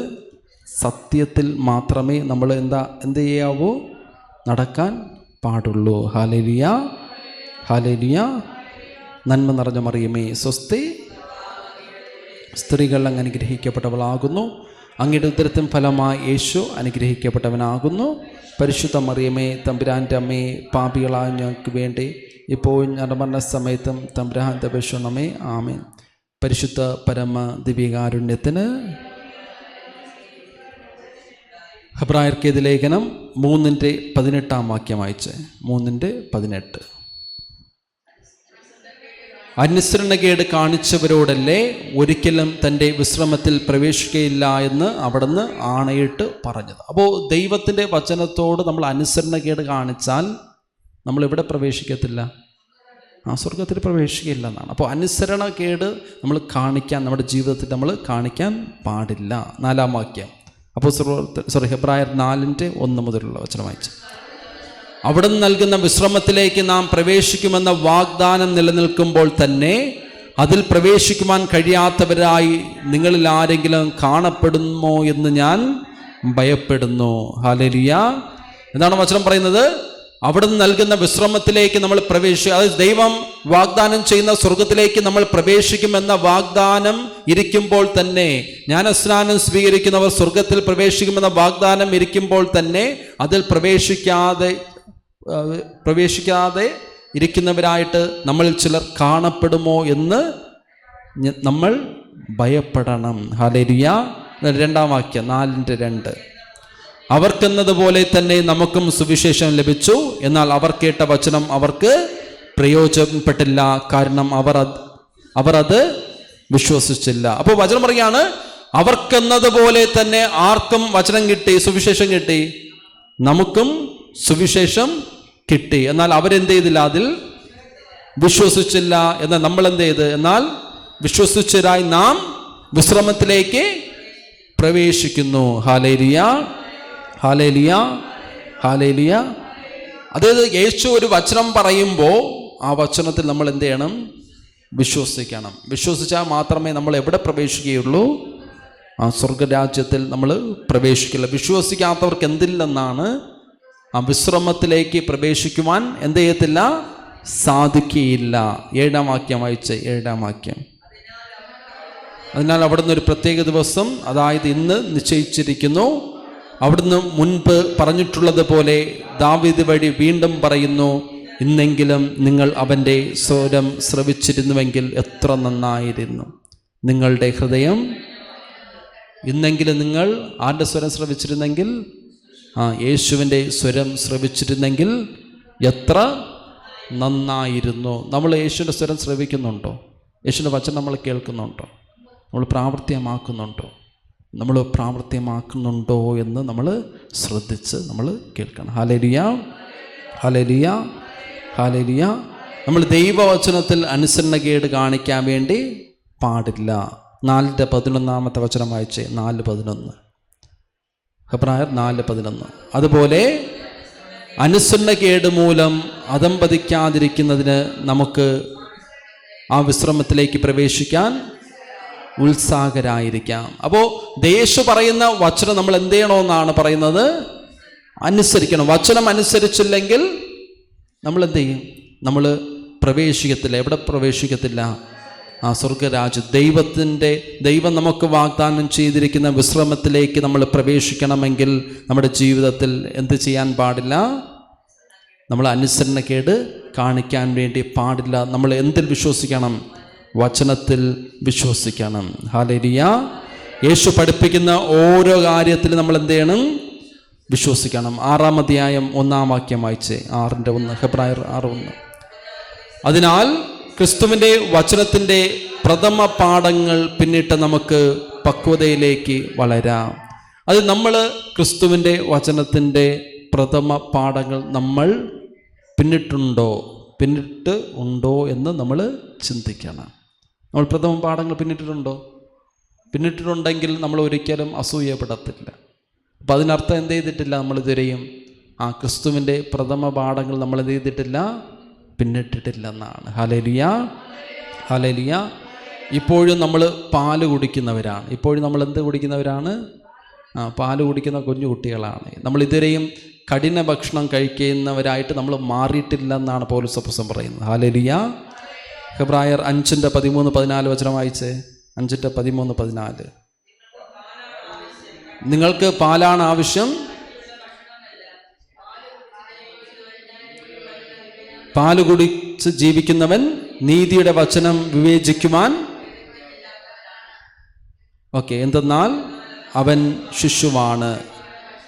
Speaker 1: സത്യത്തിൽ മാത്രമേ നമ്മൾ എന്ത് ചെയ്യാവൂ? നടക്കാൻ പാടുള്ളൂ. Hallelujah, hallelujah. നന്മ നിറഞ്ഞ മറിയമേ സ്വസ്തി, സ്ത്രീകൾ അങ്ങ് അനുഗ്രഹിക്കപ്പെട്ടവളാകുന്നു, അങ്ങയുടെ ഉദരത്തിൻ ഫലമായി യേശു അനുഗ്രഹിക്കപ്പെട്ടവനാകുന്നു. പരിശുദ്ധ മറിയമേ തമ്പുരാൻ്റെ അമ്മേ, പാപികളായ ഞങ്ങൾക്ക് വേണ്ടി ഇപ്പോഴും ഞങ്ങളുടെ മരണസമയത്തും തമ്പുരാൻ്റെ അപേക്ഷിക്കണമേ. ആമേൻ. പരിശുദ്ധ പരമ ദിവ്യകാരുണ്യത്തിന്. ഹെബ്രായർക്കെഴുതിയ ലേഖനം 3:18 വാക്യം വായിച്ച്. 3:18. അനുസരണക്കേട് കാണിച്ചവരോടല്ലേ ഒരിക്കലും തൻ്റെ വിശ്രമത്തിൽ പ്രവേശിക്കുകയില്ല എന്ന് അവിടുന്ന് ആണയിട്ട് പറഞ്ഞത്. അപ്പോൾ ദൈവത്തിൻ്റെ വചനത്തോട് നമ്മൾ അനുസരണക്കേട് കാണിച്ചാൽ നമ്മൾ എവിടെ പ്രവേശിക്കത്തില്ല? സ്വർഗത്തിൽ പ്രവേശിക്കുകയില്ല എന്നാണ്. അപ്പോൾ അനുസരണക്കേട് നമ്മൾ കാണിക്കാൻ, നമ്മുടെ ജീവിതത്തിൽ നമ്മൾ കാണിക്കാൻ പാടില്ല. 4-ാം വാക്യം. അപ്പോൾ ഹെബ്രായർ 4:1 മുതലുള്ള വചനം വായിച്ചു. അവിടെ നിന്ന് നൽകുന്ന വിശ്രമത്തിലേക്ക് നാം പ്രവേശിക്കുമെന്ന വാഗ്ദാനം നിലനിൽക്കുമ്പോൾ തന്നെ അതിൽ പ്രവേശിക്കുവാൻ കഴിയാത്തവരായി നിങ്ങളിൽ ആരെങ്കിലും കാണപ്പെടുമോ എന്ന് ഞാൻ ഭയപ്പെടുന്നു. ഹല്ലേലൂയ. എന്താണ് വചനം പറയുന്നത്? അവിടെ നിന്ന് നൽകുന്ന വിശ്രമത്തിലേക്ക് നമ്മൾ അതായത് ദൈവം വാഗ്ദാനം ചെയ്യുന്ന സ്വർഗത്തിലേക്ക് നമ്മൾ പ്രവേശിക്കുമെന്ന വാഗ്ദാനം ഇരിക്കുമ്പോൾ തന്നെ, ജ്ഞാനസ്നാനം സ്വീകരിക്കുന്നവർ സ്വർഗത്തിൽ പ്രവേശിക്കുമെന്ന വാഗ്ദാനം ഇരിക്കുമ്പോൾ തന്നെ അതിൽ പ്രവേശിക്കാതെ ഇരിക്കുന്നവരായിട്ട് നമ്മളിൽ ചിലർ കാണപ്പെടുമോ എന്ന് നമ്മൾ ഭയപ്പെടണം. ഹല്ലേലൂയ. 2-ാം വാക്യം 4:2. അവർക്കെന്നതുപോലെ തന്നെ നമുക്കും സുവിശേഷം ലഭിച്ചു, എന്നാൽ അവർ കേട്ട വചനം അവർക്ക് പ്രയോജനപ്പെട്ടില്ല, കാരണം അവർ അത് വിശ്വസിച്ചില്ല. അപ്പോൾ വചനം പറയാണ്, അവർക്കെന്നതുപോലെ തന്നെ ആർക്കും വചനം കിട്ടി, സുവിശേഷം കിട്ടി, നമുക്കും സുവിശേഷം കിട്ടി. എന്നാൽ അവരെന്ത് ചെയ്തില്ല? അതിൽ വിശ്വസിച്ചില്ല. എന്നാൽ നമ്മൾ എന്ത് ചെയ്ത്? എന്നാൽ വിശ്വസിച്ചവരായി നാം വിശ്രമത്തിലേക്ക് പ്രവേശിക്കുന്നു. Hallelujah, hallelujah, hallelujah. അതായത് യേശു ഒരു വചനം പറയുമ്പോൾ ആ വചനത്തിൽ നമ്മൾ എന്ത് ചെയ്യണം? വിശ്വസിക്കണം. വിശ്വസിച്ചാൽ മാത്രമേ നമ്മൾ എവിടെ പ്രവേശിക്കുകയുള്ളൂ? ആ സ്വർഗരാജ്യത്തിൽ നമ്മൾ പ്രവേശിക്കില്ല. വിശ്വസിക്കാത്തവർക്ക് എന്തില്ലെന്നാണ്? ആ വിശ്രമത്തിലേക്ക് പ്രവേശിക്കുവാൻ എന്ത് ചെയ്യത്തില്ല? സാധിക്കുകയില്ല. 7-ാം വാക്യം വായിച്ച്. 7-ാം വാക്യം. അതിനാൽ അവിടുന്ന് ഒരു പ്രത്യേക ദിവസം, അതായത് ഇന്ന് നിശ്ചയിച്ചിരിക്കുന്നു. അവിടുന്ന് മുൻപ് പറഞ്ഞിട്ടുള്ളത് പോലെ ദാവീദ് വഴി വീണ്ടും പറയുന്നു, ഇന്നെങ്കിലും നിങ്ങൾ അവൻ്റെ സ്വരം ശ്രവിച്ചിരുന്നുവെങ്കിൽ എത്ര നന്നായിരുന്നു. നിങ്ങളുടെ ഹൃദയം ഇന്നെങ്കിലും നിങ്ങൾ ആരുടെ സ്വരം ശ്രവിച്ചിരുന്നെങ്കിൽ? യേശുവിൻ്റെ സ്വരം ശ്രവിച്ചിരുന്നെങ്കിൽ എത്ര നന്നായിരുന്നു. നമ്മൾ യേശുവിൻ്റെ സ്വരം ശ്രവിക്കുന്നുണ്ടോ? യേശുവിൻ്റെ വചനം നമ്മൾ കേൾക്കുന്നുണ്ടോ? നമ്മൾ പ്രാവർത്തികമാക്കുന്നുണ്ടോ? നമ്മൾ പ്രാവർത്തികമാക്കുന്നുണ്ടോ എന്ന് നമ്മൾ ശ്രദ്ധിച്ച് നമ്മൾ കേൾക്കണം. Hallelujah, hallelujah, hallelujah. നമ്മൾ ദൈവവചനത്തിൽ അനുസരണക്കേട് കാണിക്കാൻ വേണ്ടി പാടില്ല. 4:11 വചനം വായിച്ചേ. 4:11. ഹെബ്രായർ 4:11. അതുപോലെ അനുസരണക്കേട് മൂലം അധംപതിക്കാതിരിക്കുന്നതിന് നമുക്ക് ആ വിശ്രമത്തിലേക്ക് പ്രവേശിക്കാൻ ഉത്സാഹരായിരിക്കാം. അപ്പോൾ യേശു പറയുന്ന വചനം നമ്മൾ എന്ത് ചെയ്യണമെന്നാണ് പറയുന്നത്? അനുസരിക്കണം. വചനം അനുസരിച്ചില്ലെങ്കിൽ നമ്മൾ എന്ത് ചെയ്യും? നമ്മൾ പ്രവേശിക്കത്തില്ല. എവിടെ പ്രവേശിക്കത്തില്ല? ആ സ്വർഗരാജ്യം, ദൈവം നമുക്ക് വാഗ്ദാനം ചെയ്തിരിക്കുന്ന വിശ്രമത്തിലേക്ക് നമ്മൾ പ്രവേശിക്കണമെങ്കിൽ നമ്മുടെ ജീവിതത്തിൽ എന്ത് ചെയ്യാൻ പാടില്ല? നമ്മൾ അനുസരണക്കേട് കാണിക്കാൻ വേണ്ടി പാടില്ല. നമ്മൾ എന്തിൽ വിശ്വസിക്കണം? വചനത്തിൽ വിശ്വസിക്കണം. ഹല്ലേലൂയ. യേശു പഠിപ്പിക്കുന്ന ഓരോ കാര്യത്തിലും നമ്മൾ എന്ത് ചെയ്യണം? വിശ്വസിക്കണം. 6-ാം അധ്യായം 1-ാം വാക്യം വായിച്ചേ. 6:1, ഹെബ്രായർ 6:1. അതിനാൽ ക്രിസ്തുവിൻ്റെ വചനത്തിൻ്റെ പ്രഥമ പാഠങ്ങൾ പിന്നിട്ട് നമുക്ക് പക്വതയിലേക്ക് വളരാം. അത് നമ്മൾ ക്രിസ്തുവിൻ്റെ വചനത്തിൻ്റെ പ്രഥമ പാഠങ്ങൾ നമ്മൾ പിന്നിട്ട് ഉണ്ടോ എന്ന് നമ്മൾ ചിന്തിക്കണം. നമ്മൾ പ്രഥമ പാഠങ്ങൾ പിന്നിട്ടിട്ടുണ്ടെങ്കിൽ നമ്മൾ ഒരിക്കലും അസൂയപ്പെടത്തില്ല. അപ്പം അതിനർത്ഥം എന്ത് ചെയ്തിട്ടില്ല? നമ്മളിതുവരെയും ആ ക്രിസ്തുവിൻ്റെ പ്രഥമ പാഠങ്ങൾ നമ്മൾ എന്ത് ചെയ്തിട്ടില്ല? പിന്നിട്ടിട്ടില്ലെന്നാണ്. Hallelujah, hallelujah. ഇപ്പോഴും നമ്മൾ പാല് കുടിക്കുന്നവരാണ്. ഇപ്പോഴും നമ്മൾ എന്ത് കുടിക്കുന്നവരാണ്? പാല് കുടിക്കുന്ന കുഞ്ഞു കുട്ടികളാണ്. നമ്മളിതുവരെയും കഠിന ഭക്ഷണം കഴിക്കുന്നവരായിട്ട് നമ്മൾ മാറിയിട്ടില്ലെന്നാണ് പൗലോസ് അപ്പോസ്തലൻ പറയുന്നത്. ഹല്ലേലൂയ. ഹെബ്രായർ 5:13-14 വചനം വായിച്ചേ. 5:13-14. നിങ്ങൾക്ക് പാലാണ് ആവശ്യം, പാല് കുടിച്ച് ജീവിക്കുന്നവൻ നീതിയുടെ വചനം വിവേചിക്കുവാൻ എന്തെന്നാൽ അവൻ ശിശുവാണ്.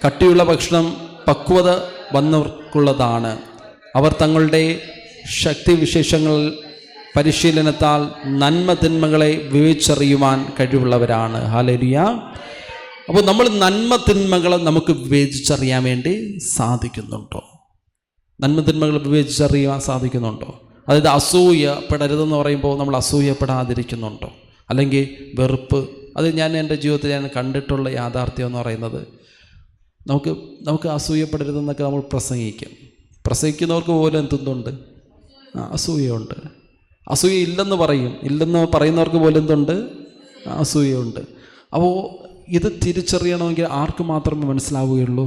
Speaker 1: കട്ടിയുള്ള ഭക്ഷണം പക്വത വന്നവർക്കുള്ളതാണ്. അവർ തങ്ങളുടെ ശക്തിവിശേഷങ്ങൾ പരിശീലനത്താൽ നന്മ തിന്മകളെ വിവേചിച്ചറിയുവാൻ കഴിവുള്ളവരാണ്. ഹല്ലേലൂയ. അപ്പോൾ നമ്മൾ നന്മ തിന്മകളെ നമുക്ക് വിവേചിച്ചറിയാൻ വേണ്ടി സാധിക്കുന്നുണ്ടോ? നന്മ തിന്മകൾ വിവേചിച്ചറിയാൻ സാധിക്കുന്നുണ്ടോ? അതായത് അസൂയപ്പെടരുതെന്ന് പറയുമ്പോൾ നമ്മൾ അസൂയപ്പെടാതിരിക്കുന്നുണ്ടോ? അല്ലെങ്കിൽ വെറുപ്പ്, അത് ഞാൻ എൻ്റെ ജീവിതത്തിൽ ഞാൻ കണ്ടിട്ടുള്ള യാഥാർത്ഥ്യം എന്ന് പറയുന്നത്, നമുക്ക് അസൂയപ്പെടരുതെന്നൊക്കെ നമ്മൾ പ്രസംഗിക്കുന്നവർക്ക് പോലും എന്തുണ്ട്? അസൂയയുണ്ട്. അസൂയ ഇല്ലെന്ന് പറയുന്നവർക്ക് പോലും എന്തുണ്ട്? അസൂയയുണ്ട്. അപ്പോൾ ഇത് തിരിച്ചറിയണമെങ്കിൽ ആർക്ക് മാത്രമേ മനസ്സിലാവുകയുള്ളൂ?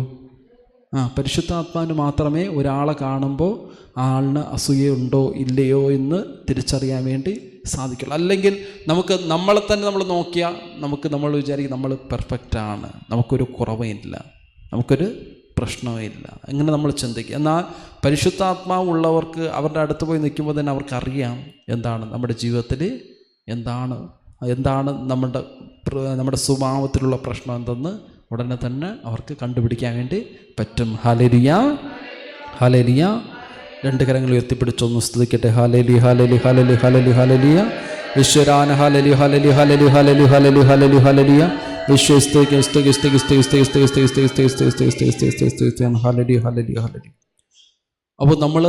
Speaker 1: പരിശുദ്ധാത്മാവിന് മാത്രമേ ഒരാളെ കാണുമ്പോൾ ആളിന് അസൂയയുണ്ടോ ഇല്ലയോ എന്ന് തിരിച്ചറിയാൻ വേണ്ടി സാധിക്കുള്ളൂ. അല്ലെങ്കിൽ നമ്മളെ തന്നെ നമ്മൾ നോക്കിയാൽ നമ്മൾ വിചാരിക്കും നമ്മൾ പെർഫെക്റ്റാണ്, നമുക്കൊരു കുറവില്ല, നമുക്കൊരു പ്രശ്നമില്ല, അങ്ങനെ നമ്മൾ ചിന്തിക്കും. എന്നാൽ പരിശുദ്ധാത്മാവ് ഉള്ളവർക്ക് അവരുടെ അടുത്ത് പോയി നിൽക്കുമ്പോൾ തന്നെ അവർക്കറിയാം എന്താണ് നമ്മുടെ ജീവിതത്തിൽ എന്താണ് നമ്മുടെ സ്വഭാവത്തിലുള്ള പ്രശ്നം എന്തെന്ന് ഉടനെ തന്നെ അവർക്ക് കണ്ടുപിടിക്കാൻ വേണ്ടി പറ്റും. Hallelujah, hallelujah. 2 കരങ്ങൾ ഉയർത്തിപ്പിടിച്ചൊന്ന് സ്തുതിക്കട്ടെ. Hallelujah, hallelujah, hallelujah, hallelujah, hallelujah. ഈശ്വരാന hallelujah, hallelujah, hallelujah, hallelujah, hallelujah, hallelujah, hallelujah. Eesho സ്തുതിക്കുന്നു, ഹല്ലേലൂയ, ഹല്ലേലൂയ, ഹല്ലേലൂയ. അപ്പോൾ നമ്മൾ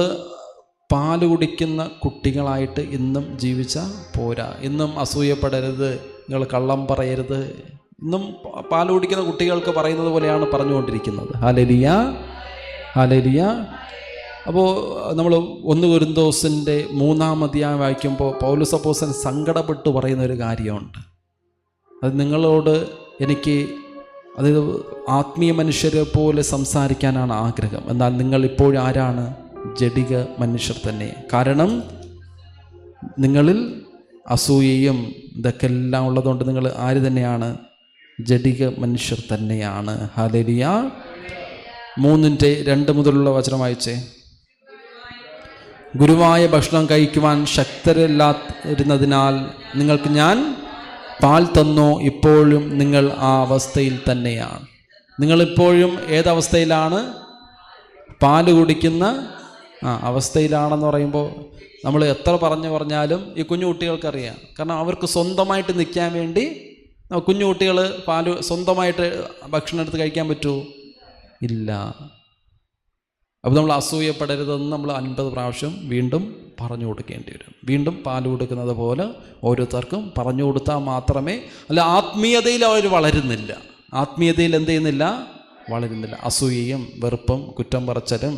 Speaker 1: പാല് കുടിക്കുന്ന കുട്ടികളായിട്ട് ഇന്നും ജീവിച്ചാൽ പോരാ. ഇന്നും അസൂയപ്പെടരുത്, നിങ്ങൾ കള്ളം പറയരുത്, ഇന്നും പാല് കുടിക്കുന്ന കുട്ടികൾക്ക് പറയുന്നത് പോലെയാണ് പറഞ്ഞുകൊണ്ടിരിക്കുന്നത്. Hallelujah, hallelujah. അപ്പോൾ നമ്മൾ 1 കൊരിന്തോസിൻ്റെ 3-ാം അധ്യായം വായിക്കുമ്പോൾ പൗലോസ് അപ്പോസ്തലൻ സങ്കടപ്പെട്ട് പറയുന്ന ഒരു കാര്യമുണ്ട്. അത് നിങ്ങളോട് എനിക്ക് ആത്മീയ മനുഷ്യരെ പോലെ സംസാരിക്കാനാണ് ആഗ്രഹം. എന്നാൽ നിങ്ങൾ ഇപ്പോഴും ആരാണ്? ജഡിക മനുഷ്യർ തന്നെ. കാരണം നിങ്ങളിൽ അസൂയയും ഇതൊക്കെ എല്ലാം ഉള്ളതുകൊണ്ട് നിങ്ങൾ ആര് തന്നെയാണ്? ജഡിക മനുഷ്യർ തന്നെയാണ്. ഹല്ലേലൂയ. 3:2 മുതലുള്ള വചനം വായിച്ചേ. ഗുരുവായ ഭക്ഷണം കഴിക്കുവാൻ ശക്തരല്ലാതിരുന്നതിനാൽ നിങ്ങൾക്ക് ഞാൻ പാൽ തന്നോ, ഇപ്പോഴും നിങ്ങൾ ആ അവസ്ഥയിൽ തന്നെയാണ്. നിങ്ങളിപ്പോഴും ഏതവസ്ഥയിലാണ്? പാല് കുടിക്കുന്ന അവസ്ഥയിലാണെന്ന് പറയുമ്പോൾ നമ്മൾ എത്ര പറഞ്ഞാലും ഈ കുഞ്ഞു കുട്ടികൾക്കറിയാം. കാരണം അവർക്ക് സ്വന്തമായിട്ട് നിൽക്കാൻ വേണ്ടി കുഞ്ഞു കുട്ടികൾ സ്വന്തമായിട്ട് ഭക്ഷണം എടുത്ത് കഴിക്കാൻ പറ്റുമോ? ഇല്ല. അപ്പോൾ നമ്മൾ അസൂയപ്പെടരുതെന്ന് നമ്മൾ 50 പ്രാവശ്യം വീണ്ടും പറഞ്ഞു കൊടുക്കേണ്ടി വരും. വീണ്ടും പാല് കൊടുക്കുന്നത് പോലെ ഓരോരുത്തർക്കും പറഞ്ഞു കൊടുത്താൽ മാത്രമേ, അല്ല ആത്മീയതയിൽ അവർ വളരുന്നില്ല. ആത്മീയതയിൽ എന്ത് ചെയ്യുന്നില്ല? വളരുന്നില്ല. അസൂയയും വെറുപ്പും കുറ്റം പറച്ചലും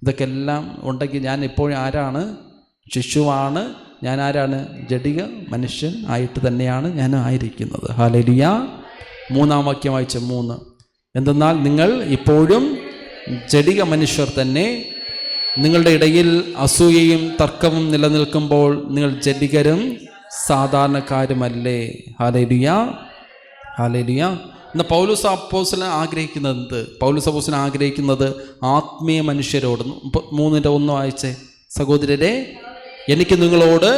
Speaker 1: ഇതൊക്കെ എല്ലാം ഉണ്ടെങ്കിൽ ഞാൻ ഇപ്പോഴും ആരാണ്? ശിശുവാണ്. ഞാൻ ആരാണ്? ജഡിക മനുഷ്യൻ ആയിട്ട് തന്നെയാണ് ഞാൻ ആയിരിക്കുന്നത്. ഹല്ലേലൂയ. 3-ാം വാക്യം വായിച്ച 3. എന്തെന്നാൽ നിങ്ങൾ ഇപ്പോഴും ജഡിക മനുഷ്യർ തന്നെ, നിങ്ങളുടെ ഇടയിൽ അസൂയയും തർക്കവും നിലനിൽക്കുമ്പോൾ നിങ്ങൾ ജഡികരും സാധാരണക്കാരുമല്ലേ. Hallelujah, hallelujah. ഇന്ന് പൗലോസ് അപ്പോസ്തലൻ ആഗ്രഹിക്കുന്നത് പൗലോസ് അപ്പോസ്തലൻ ആഗ്രഹിക്കുന്നത് ആത്മീയ മനുഷ്യരോട് 3:1 വായിച്ചേ. സഹോദരരെ, എനിക്ക് നിങ്ങളോട്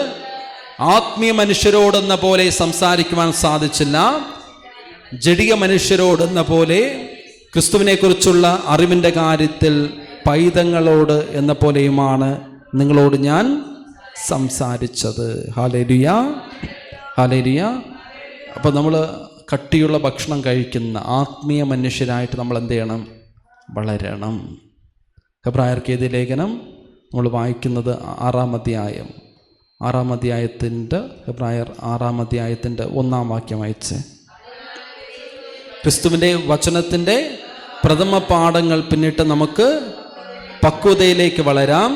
Speaker 1: ആത്മീയ മനുഷ്യരോടെന്ന പോലെ സംസാരിക്കുവാൻ സാധിച്ചില്ല, ജഡിക മനുഷ്യരോടെന്ന പോലെ ക്രിസ്തുവിനെ കുറിച്ചുള്ള അറിവിൻ്റെ കാര്യത്തിൽ പൈതങ്ങളോട് എന്ന പോലെയുമാണ് നിങ്ങളോട് ഞാൻ സംസാരിച്ചത്. Hallelujah, hallelujah. അപ്പോൾ നമ്മൾ കട്ടിയുള്ള ഭക്ഷണം കഴിക്കുന്ന ആത്മീയ മനുഷ്യരായിട്ട് നമ്മൾ എന്ത് ചെയ്യണം? വളരണം. ഹെബ്രായർക്ക് എഴുതിയ ലേഖനം നമ്മൾ വായിക്കുന്നത് 6-ാം അധ്യായം. 6-ാം അധ്യായത്തിൻ്റെ ഹെബ്രായർ 6-ാം അധ്യായത്തിൻ്റെ 1-ാം വാക്യം വായിച്ച്. ക്രിസ്തുവിൻ്റെ വചനത്തിൻ്റെ പ്രഥമ പാഠങ്ങൾ പിന്നിട്ട് നമുക്ക് പക്വതയിലേക്ക് വളരാം.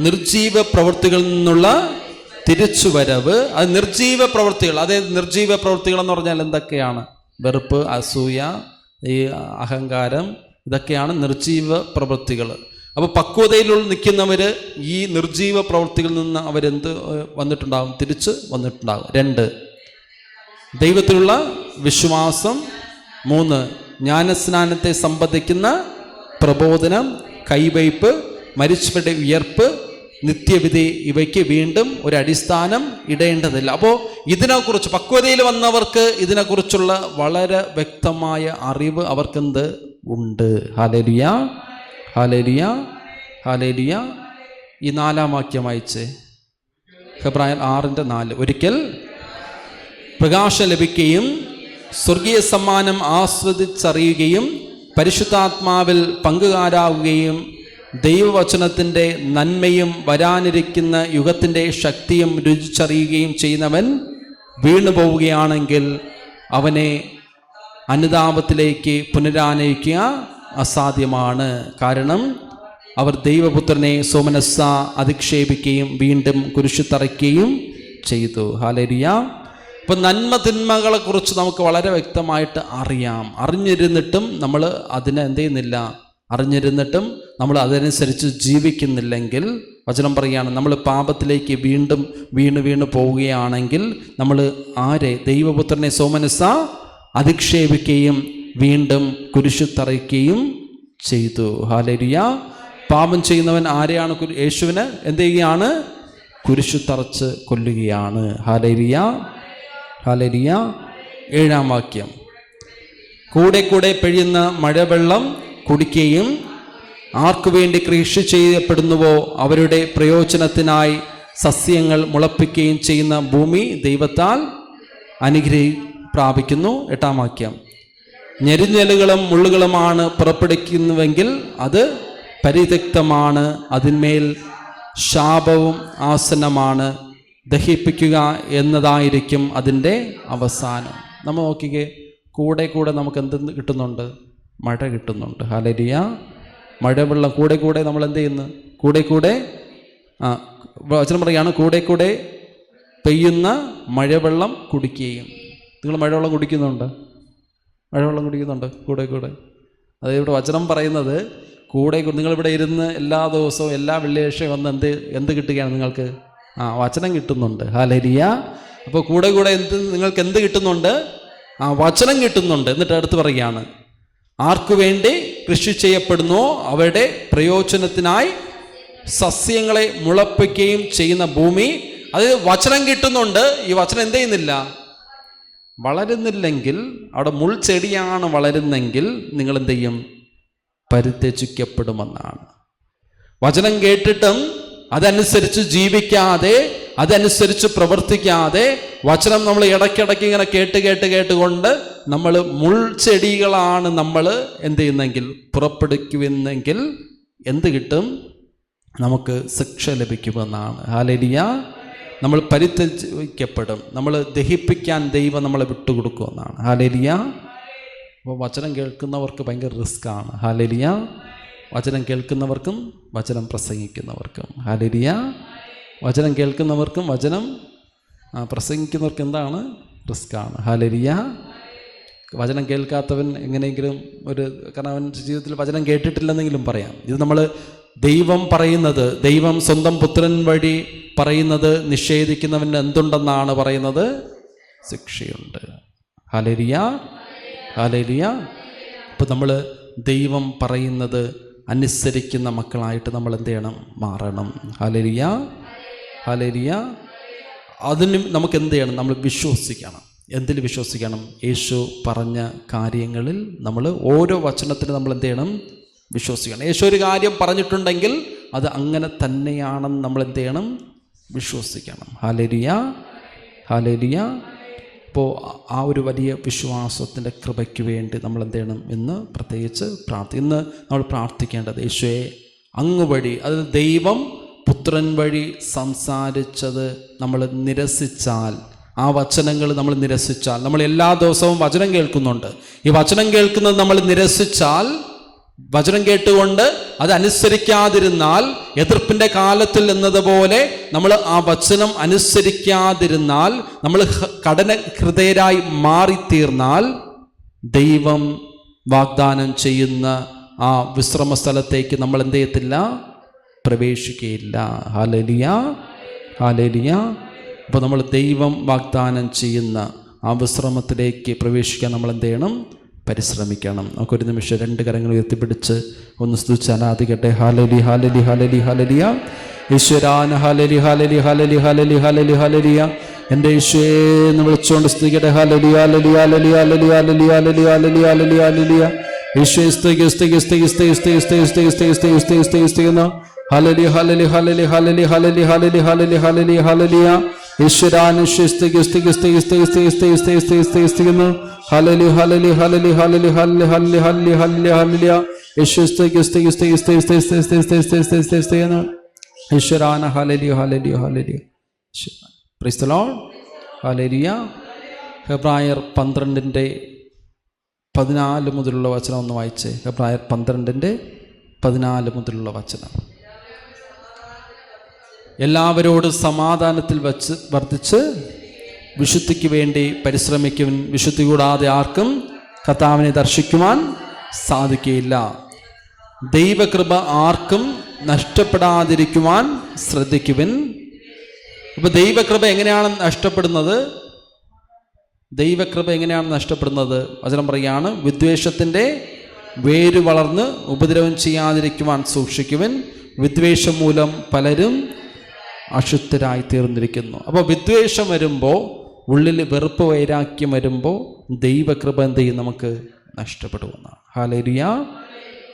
Speaker 1: നിർജീവ പ്രവൃത്തികളിൽ നിന്നുള്ള തിരിച്ചുവരവ്. അത് നിർജീവ പ്രവൃത്തികൾ. അതായത് നിർജീവ പ്രവൃത്തികൾ എന്ന് പറഞ്ഞാൽ എന്തൊക്കെയാണ്? വെറുപ്പ്, അസൂയ, ഈ അഹങ്കാരം, ഇതൊക്കെയാണ് നിർജീവ പ്രവൃത്തികൾ. അപ്പോൾ പക്വതയിൽ നിൽക്കുന്നവർ ഈ നിർജീവ പ്രവൃത്തികളിൽ നിന്ന് അവരെന്ത് വന്നിട്ടുണ്ടാകും? തിരിച്ച് വന്നിട്ടുണ്ടാകും. 2, ദൈവത്തിലുള്ള വിശ്വാസം. 3, ജ്ഞാനസ്നാനത്തെ സംബന്ധിക്കുന്ന പ്രബോധനം, കൈവയ്പ്, മരിച്ചവരുടെ ഉയർപ്പ്, നിത്യവിധി. ഇവയ്ക്ക് വീണ്ടും ഒരു അടിസ്ഥാനം ഇടേണ്ടതില്ല. അപ്പോൾ ഇതിനെക്കുറിച്ച് പക്വതയിൽ വന്നവർക്ക് ഇതിനെക്കുറിച്ചുള്ള വളരെ വ്യക്തമായ അറിവ് അവർക്കെന്ത് ഉണ്ട്. Hallelujah, hallelujah, hallelujah. ഈ 4-ാം വാക്യം വായിച്ച്. ഹെബ്രായർ 6:4. ഒരിക്കൽ പ്രകാശം ലഭിക്കുകയും സ്വർഗീയ സമ്മാനം ആസ്വദിച്ചറിയുകയും പരിശുദ്ധാത്മാവിൽ പങ്കുകാരാവുകയും ദൈവവചനത്തിൻ്റെ നന്മയും വരാനിരിക്കുന്ന യുഗത്തിൻ്റെ ശക്തിയും രുചിച്ചറിയുകയും ചെയ്യുന്നവൻ വീണു പോവുകയാണെങ്കിൽ അവനെ അനുതാപത്തിലേക്ക് പുനരാനയിക്കുക അസാധ്യമാണ്. കാരണം അവർ ദൈവപുത്രനെ സോമനസ്സ അധിക്ഷേപിക്കുകയും വീണ്ടും കുരിശു തറയ്ക്കുകയും ചെയ്തു. ഹല്ലേലൂയ. ഇപ്പം നന്മ തിന്മകളെക്കുറിച്ച് നമുക്ക് വളരെ വ്യക്തമായിട്ട് അറിയാം. അറിഞ്ഞിരുന്നിട്ടും നമ്മൾ അതിനെ എന്ത് ചെയ്യുന്നില്ല? അറിഞ്ഞിരുന്നിട്ടും നമ്മൾ അതനുസരിച്ച് ജീവിക്കുന്നില്ലെങ്കിൽ, വചനം പറയുകയാണ്, നമ്മൾ പാപത്തിലേക്ക് വീണ്ടും വീണ് പോവുകയാണെങ്കിൽ നമ്മൾ ആരെ? ദൈവപുത്രനെ സോമനസ്സ അധിക്ഷേപിക്കുകയും വീണ്ടും കുരിശു തറയ്ക്കുകയും ചെയ്തു. ഹല്ലേലൂയ. പാപം ചെയ്യുന്നവൻ ആരെയാണ്? യേശുവിനെ എന്ത് ചെയ്യുകയാണ്? കുരിശു തറച്ച് കൊല്ലുകയാണ്. Hallelujah, hallelujah. 7-ാം വാക്യം. കൂടെ കൂടെ പെയ്യുന്ന മഴവെള്ളം കുടിക്കുകയും ആർക്കു വേണ്ടി കൃഷി ചെയ്യപ്പെടുന്നുവോ അവരുടെ പ്രയോജനത്തിനായി സസ്യങ്ങൾ മുളപ്പിക്കുകയും ചെയ്യുന്ന ഭൂമി ദൈവത്താൽ അനുഗ്രഹം പ്രാപിക്കുന്നു. 8-ാം വാക്യം. ഞെരിഞ്ഞലുകളും മുള്ളുകളുമാണ് പുറപ്പെടുവിക്കുന്നുവെങ്കിൽ അത് പരിത്യക്തമാണ്, അതിന്മേൽ ശാപവും ആസന്നമാണ്. ദഹിപ്പിക്കുക എന്നതായിരിക്കും അതിൻ്റെ അവസാനം. നമ്മൾ നോക്കിക്കേ, കൂടെ കൂടെ നമുക്ക് എന്ത് കിട്ടുന്നുണ്ട്? മഴ കിട്ടുന്നുണ്ട്. ഹല്ലേലൂയ. മഴവെള്ളം കൂടെ കൂടെ നമ്മൾ എന്ത് ചെയ്യുന്നു? കൂടെ കൂടെ വചനം പറയുകയാണ്, കൂടെ കൂടെ പെയ്യുന്ന മഴവെള്ളം കുടിക്കുകയും. നിങ്ങൾ മഴവെള്ളം കുടിക്കുന്നുണ്ട്? മഴവെള്ളം കുടിക്കുന്നുണ്ട് കൂടെ കൂടെ? അതായത് ഇവിടെ വചനം പറയുന്നത് കൂടെ നിങ്ങളിവിടെ ഇരുന്ന് എല്ലാ ദിവസവും എല്ലാ വെള്ളിയാഴ്ചയും വന്ന് എന്ത് കിട്ടുകയാണ് നിങ്ങൾക്ക്? വചനം കിട്ടുന്നുണ്ട്. ഹല്ലേലൂയ. അപ്പോൾ കൂടെ കൂടെ നിങ്ങൾക്ക് എന്ത് കിട്ടുന്നുണ്ട്? വചനം കിട്ടുന്നുണ്ട്. എന്നിട്ട് അടുത്ത് പറയുകയാണ്, ആർക്കു വേണ്ടി കൃഷി ചെയ്യപ്പെടുന്നുവോ അവരുടെ പ്രയോജനത്തിനായി സസ്യങ്ങളെ മുളപ്പിക്കുകയും ചെയ്യുന്ന ഭൂമി. അത് വചനം കിട്ടുന്നുണ്ട്. ഈ വചനം എന്ത് ചെയ്യുന്നില്ല? വളരുന്നില്ലെങ്കിൽ, അവിടെ മുൾച്ചെടിയാണ് വളരുന്നെങ്കിൽ നിങ്ങൾ എന്ത് ചെയ്യും? പരിത്യജിക്കപ്പെടുമെന്നാണ്. വചനം കേട്ടിട്ടും അതനുസരിച്ച് ജീവിക്കാതെ, അതനുസരിച്ച് പ്രവർത്തിക്കാതെ, വചനം നമ്മൾ ഇടയ്ക്കിടയ്ക്ക് ഇങ്ങനെ കേട്ടുകൊണ്ട് നമ്മൾ മുൾച്ചെടികളാണ് നമ്മൾ എന്ത് ചെയ്യുന്നെങ്കിൽ, പുറപ്പെടുവിക്കുന്നെങ്കിൽ എന്ത് കിട്ടും? നമുക്ക് ശിക്ഷ ലഭിക്കുമെന്നാണ്. ഹല്ലേലൂയ. നമ്മൾ പരിത്യജിക്കപ്പെടും. നമ്മൾ ദഹിപ്പിക്കാൻ ദൈവം നമ്മളെ വിട്ടുകൊടുക്കുമെന്നാണ്. ഹല്ലേലൂയ. അപ്പോൾ വചനം കേൾക്കുന്നവർക്ക് ഭയങ്കര റിസ്ക്കാണ്. ഹല്ലേലൂയ. വചനം കേൾക്കുന്നവർക്കും വചനം പ്രസംഗിക്കുന്നവർക്കും. ഹല്ലേലൂയ. വചനം കേൾക്കുന്നവർക്കും വചനം പ്രസംഗിക്കുന്നവർക്കും എന്താണ്? റിസ്ക്കാണ്. ഹല്ലേലൂയ. വചനം കേൾക്കാത്തവൻ എങ്ങനെയെങ്കിലും കാരണം അവൻ ജീവിതത്തിൽ വചനം കേട്ടിട്ടില്ലെന്നെങ്കിലും പറയാം. ഇത് നമ്മൾ ദൈവം പറയുന്നത്, ദൈവം സ്വന്തം പുത്രൻ വഴി പറയുന്നത് നിഷേധിക്കുന്നവന് എന്തുണ്ടെന്നാണ് പറയുന്നത്? ശിക്ഷയുണ്ട്. Hallelujah, hallelujah. അപ്പോൾ നമ്മൾ ദൈവം പറയുന്നത് അനുസരിക്കുന്ന മക്കളായിട്ട് നമ്മൾ എന്ത് ചെയ്യണം? മാറണം. Hallelujah, hallelujah. അതിന് നമുക്ക് എന്ത് ചെയ്യണം? നമ്മൾ വിശ്വസിക്കണം. എന്തിൽ വിശ്വസിക്കണം? യേശു പറഞ്ഞ കാര്യങ്ങളിൽ നമ്മൾ ഓരോ വചനത്തിന് നമ്മൾ എന്ത് ചെയ്യണം? വിശ്വസിക്കണം. യേശു ഒരു കാര്യം പറഞ്ഞിട്ടുണ്ടെങ്കിൽ അത് അങ്ങനെ തന്നെയാണെന്ന് നമ്മൾ എന്ത് ചെയ്യണം? വിശ്വസിക്കണം. Hallelujah, hallelujah. അപ്പോൾ ആ ഒരു വലിയ വിശ്വാസത്തിൻ്റെ കൃപയ്ക്ക് വേണ്ടി നമ്മൾ എന്ത് ചെയ്യണം? ഇന്ന് പ്രത്യേകിച്ച് ഇന്ന് നമ്മൾ പ്രാർത്ഥിക്കേണ്ടത്, യേശുവേ അങ്ങ് വഴി, അത് ദൈവം പുത്രൻ വഴി സംസാരിച്ചത് നമ്മൾ നിരസിച്ചാൽ, ആ വചനങ്ങൾ നമ്മൾ നിരസിച്ചാൽ, നമ്മൾ എല്ലാ ദിവസവും വചനം കേൾക്കുന്നുണ്ട്, ഈ വചനം കേൾക്കുന്നത് നമ്മൾ നിരസിച്ചാൽ, വചനം കേട്ടുകൊണ്ട് അത് അനുസരിക്കാതിരുന്നാൽ, എതിർപ്പിൻ്റെ കാലത്തിൽ എന്നതുപോലെ നമ്മൾ ആ വചനം അനുസരിക്കാതിരുന്നാൽ, നമ്മൾ കഠിന ഹൃദയരായി മാറിത്തീർന്നാൽ, ദൈവം വാഗ്ദാനം ചെയ്യുന്ന ആ വിശ്രമ സ്ഥലത്തേക്ക് നമ്മൾ എന്ത് ചെയ്യത്തില്ല? പ്രവേശിക്കുകയില്ല. Hallelujah, hallelujah. അപ്പോൾ നമ്മൾ ദൈവം വാഗ്ദാനം ചെയ്യുന്ന ആ വിശ്രമത്തിലേക്ക് പ്രവേശിക്കാൻ നമ്മൾ എന്ത് ചെയ്യണം? പരിശ്രമിക്കണം. നമുക്കൊരു നിമിഷം രണ്ട് കരങ്ങൾ ഉയർത്തിപ്പിടിച്ച് ഒന്ന് സ്തുതിച്ച് ആരാധിക്കട്ടെ. Hallelujah, hallelujah, hallelujah, hallelujah. ഈശ്വരാന hallelujah, hallelujah, hallelujah, hallelujah, hallelujah, hallelujah. എൻ്റെ യേശുവേ എന്ന് വിളിച്ചുകൊണ്ട് സ്തുതിക്കട്ടെ. Hallelujah, hallelujah, hallelujah, hallelujah, hallelujah, hallelujah, hallelujah, hallelujah, hallelujah. യേശുവേ സ്തുതിക്കുക, സ്തുതിക്കുക, സ്തുതിക്കുക, സ്തുതിക്കുക, സ്തുതിക്കുക, സ്തുതിക്കുക, സ്തുതിക്കുക, സ്തുതിക്കുക, സ്തുതിക്കുക, സ്തുതിക്കുന്നു. Hallelujah, hallelujah, hallelujah, hallelujah, hallelujah, hallelujah, hallelujah, hallelujah, hallelujah. ഈശ്വരാന സ്തുതിക്കുക, സ്തുതിക്കുക, സ്തുതിക്കുക, സ്തുതിക്കുക, സ്തുതിക്കുക, സ്തുതിക്കുക, സ്തുതിക്കുക, സ്തുതിക്കുന്നു. Hallelujah, hallelujah, hallelujah, hallelujah, hallelujah, hallelujah, hallelujah, hallelujah, hallelujah. യേശുവേ സ്തുതിക്കുക, സ്തുതിക്കുക, സ്തുതിക്കുക, സ്തുതിക്കുക, സ്തുതിക്കുക, സ്തുതിക്കുക, സ്തുതിക്കുക, സ്തുതിക്കുന്നു. ഈശ്വരാന hallelujah, hallelujah, hallelujah. Praise the lord. Hallelujah. ഹെബ്രായർ 12:14 മുതലുള്ള വചനം ഒന്ന് വായിച്ചേ. ഹെബ്രായർ 12:14 മുതലുള്ള വചനം. എല്ലാവരോടും സമാധാനത്തിൽ വച്ച് വർദ്ധിച്ച് വിശുദ്ധിക്ക് വേണ്ടി പരിശ്രമിക്കുവാൻ, വിശുദ്ധി കൂടാതെ ആർക്കും കർത്താവിനെ ദർശിക്കുവാൻ സാധിക്കുകയില്ല. ദൈവകൃപ ആർക്കും നഷ്ടപ്പെടാതിരിക്കുവാൻ ശ്രദ്ധിക്കുവിൻ. അപ്പോൾ ദൈവകൃപ എങ്ങനെയാണ് നഷ്ടപ്പെടുന്നത്? ദൈവകൃപ എങ്ങനെയാണ് നഷ്ടപ്പെടുന്നത്? വചനം പറയുകയാണ്, വിദ്വേഷത്തിൻ്റെ വേര് വളർന്ന് ഉപദ്രവം ചെയ്യാതിരിക്കുവാൻ സൂക്ഷിക്കുവിൻ. വിദ്വേഷം മൂലം പലരും അശുദ്ധരായി തീർന്നിരിക്കുന്നു. അപ്പോൾ വിദ്വേഷം വരുമ്പോൾ, ഉള്ളിൽ വെറുപ്പ് വൈരാഗ്യം വരുമ്പോൾ ദൈവകൃപ എന്ത് ചെയ്യും? നമുക്ക് നഷ്ടപ്പെടുമെന്നാണ്. Hallelujah,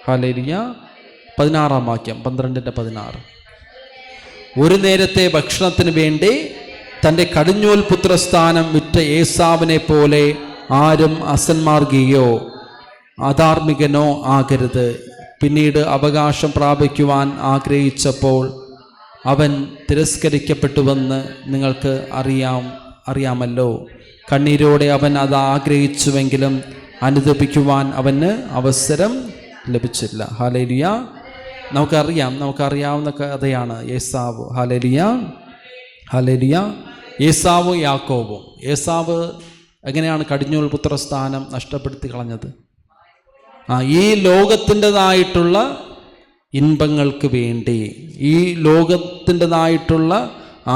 Speaker 1: hallelujah. 16 വാക്യം, 12:16. ഒരു നേരത്തെ ഭക്ഷണത്തിന് വേണ്ടി തൻ്റെ കടിഞ്ഞൂൽ പുത്രസ്ഥാനം വിറ്റ ഏസാവിനെ പോലെ ആരും അസന്മാർഗിയോ അധാർമികനോ ആകരുത്. പിന്നീട് അവകാശം പ്രാപിക്കുവാൻ ആഗ്രഹിച്ചപ്പോൾ അവൻ തിരസ്കരിക്കപ്പെട്ടുവെന്ന് നിങ്ങൾക്ക് അറിയാമല്ലോ. കണ്ണീരോടെ അവൻ അത് ആഗ്രഹിച്ചുവെങ്കിലും അനുദപിക്കുവാൻ അവന് അവസരം ലഭിച്ചില്ല. ഹല്ലേലൂയ. നമുക്കറിയാവുന്ന കഥയാണ് ഏസാവ്. Hallelujah, hallelujah. ഏസാവും യാക്കോബും. ഏസാവ് എങ്ങനെയാണ് കടിഞ്ഞൂൽ പുത്രസ്ഥാനം നഷ്ടപ്പെടുത്തി കളഞ്ഞത്? ഈ ലോകത്തിൻ്റെതായിട്ടുള്ള ഇൻപങ്ങൾക്ക് വേണ്ടി, ഈ ലോകത്തിൻ്റെതായിട്ടുള്ള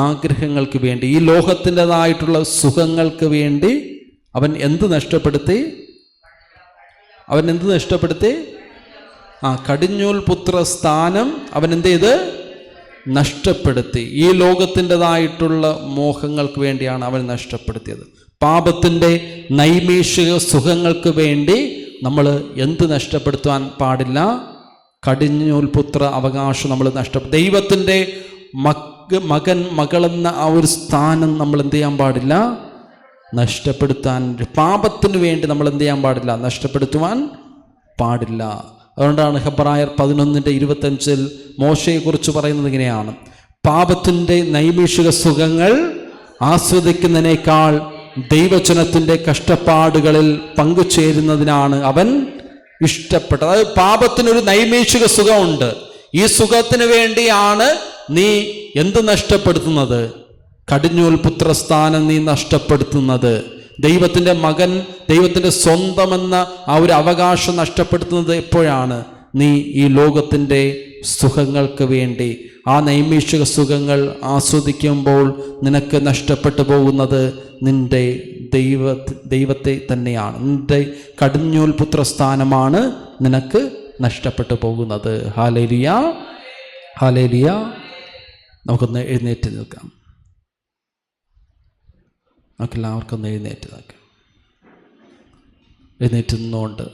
Speaker 1: ആഗ്രഹങ്ങൾക്ക് വേണ്ടി, ഈ ലോകത്തിൻ്റെതായിട്ടുള്ള സുഖങ്ങൾക്ക് വേണ്ടി അവൻ എന്ത് നഷ്ടപ്പെടുത്തി? കടിഞ്ഞൂൽ പുത്രസ്ഥാനം അവൻ എന്ത് ചെയ്ത്? നഷ്ടപ്പെടുത്തി. ഈ ലോകത്തിൻ്റെതായിട്ടുള്ള മോഹങ്ങൾക്ക് വേണ്ടിയാണ് അവൻ നഷ്ടപ്പെടുത്തിയത്. പാപത്തിൻ്റെ നൈമിഷിക സുഖങ്ങൾക്ക് വേണ്ടി നമ്മൾ എന്ത് നഷ്ടപ്പെടുത്താൻ പാടില്ല? കടിഞ്ഞൂൽ പുത്ര അവകാശം നമ്മൾ നഷ്ടപ്പെടും. ദൈവത്തിൻ്റെ മകൻ മകളെന്ന ആ ഒരു സ്ഥാനം നമ്മൾ എന്ത് ചെയ്യാൻ പാടില്ല? നഷ്ടപ്പെടുത്താൻ, പാപത്തിന് വേണ്ടി നമ്മൾ എന്ത് ചെയ്യാൻ പാടില്ല? നഷ്ടപ്പെടുത്തുവാൻ പാടില്ല. അതുകൊണ്ടാണ് ഹെബ്രായർ 11:25 മോശയെക്കുറിച്ച് പറയുന്നത് ഇങ്ങനെയാണ്, പാപത്തിൻ്റെ നൈമിഷിക സുഖങ്ങൾ ആസ്വദിക്കുന്നതിനേക്കാൾ ദൈവജനത്തിൻ്റെ കഷ്ടപ്പാടുകളിൽ പങ്കുചേരുന്നതിനാണ് അവൻ ഇഷ്ടപ്പെട്ടത്. അതായത് പാപത്തിനൊരു നൈമിഷിക സുഖമുണ്ട്. ഈ സുഖത്തിന് വേണ്ടിയാണ് നീ എന്ത് നഷ്ടപ്പെടുത്തുന്നത്? കടിഞ്ഞൂൽ പുത്രസ്ഥാനം നീ നഷ്ടപ്പെടുത്തുന്നത്. ദൈവത്തിൻ്റെ മകൻ, ദൈവത്തിൻ്റെ സ്വന്തമെന്ന ആ ഒരു അവകാശം നഷ്ടപ്പെടുത്തുന്നത് എപ്പോഴാണ്? നീ ഈ ലോകത്തിൻ്റെ സുഖങ്ങൾക്ക് വേണ്ടി ആ നൈമിഷിക സുഖങ്ങൾ ആസ്വദിക്കുമ്പോൾ നിനക്ക് നഷ്ടപ്പെട്ടു പോകുന്നത് നിൻ്റെ ദൈവത്തെ തന്നെയാണ്. നിൻ്റെ കടിഞ്ഞൂൽ പുത്രസ്ഥാനമാണ് നിനക്ക് നഷ്ടപ്പെട്ടു പോകുന്നത്. Hallelujah, hallelujah. നമുക്കൊന്ന് എഴുന്നേറ്റ് നിൽക്കാം. നമുക്കെല്ലാവർക്കും ഒന്ന് എഴുന്നേറ്റ് നിൽക്കാം. എഴുന്നേറ്റ് നിന്നുകൊണ്ട്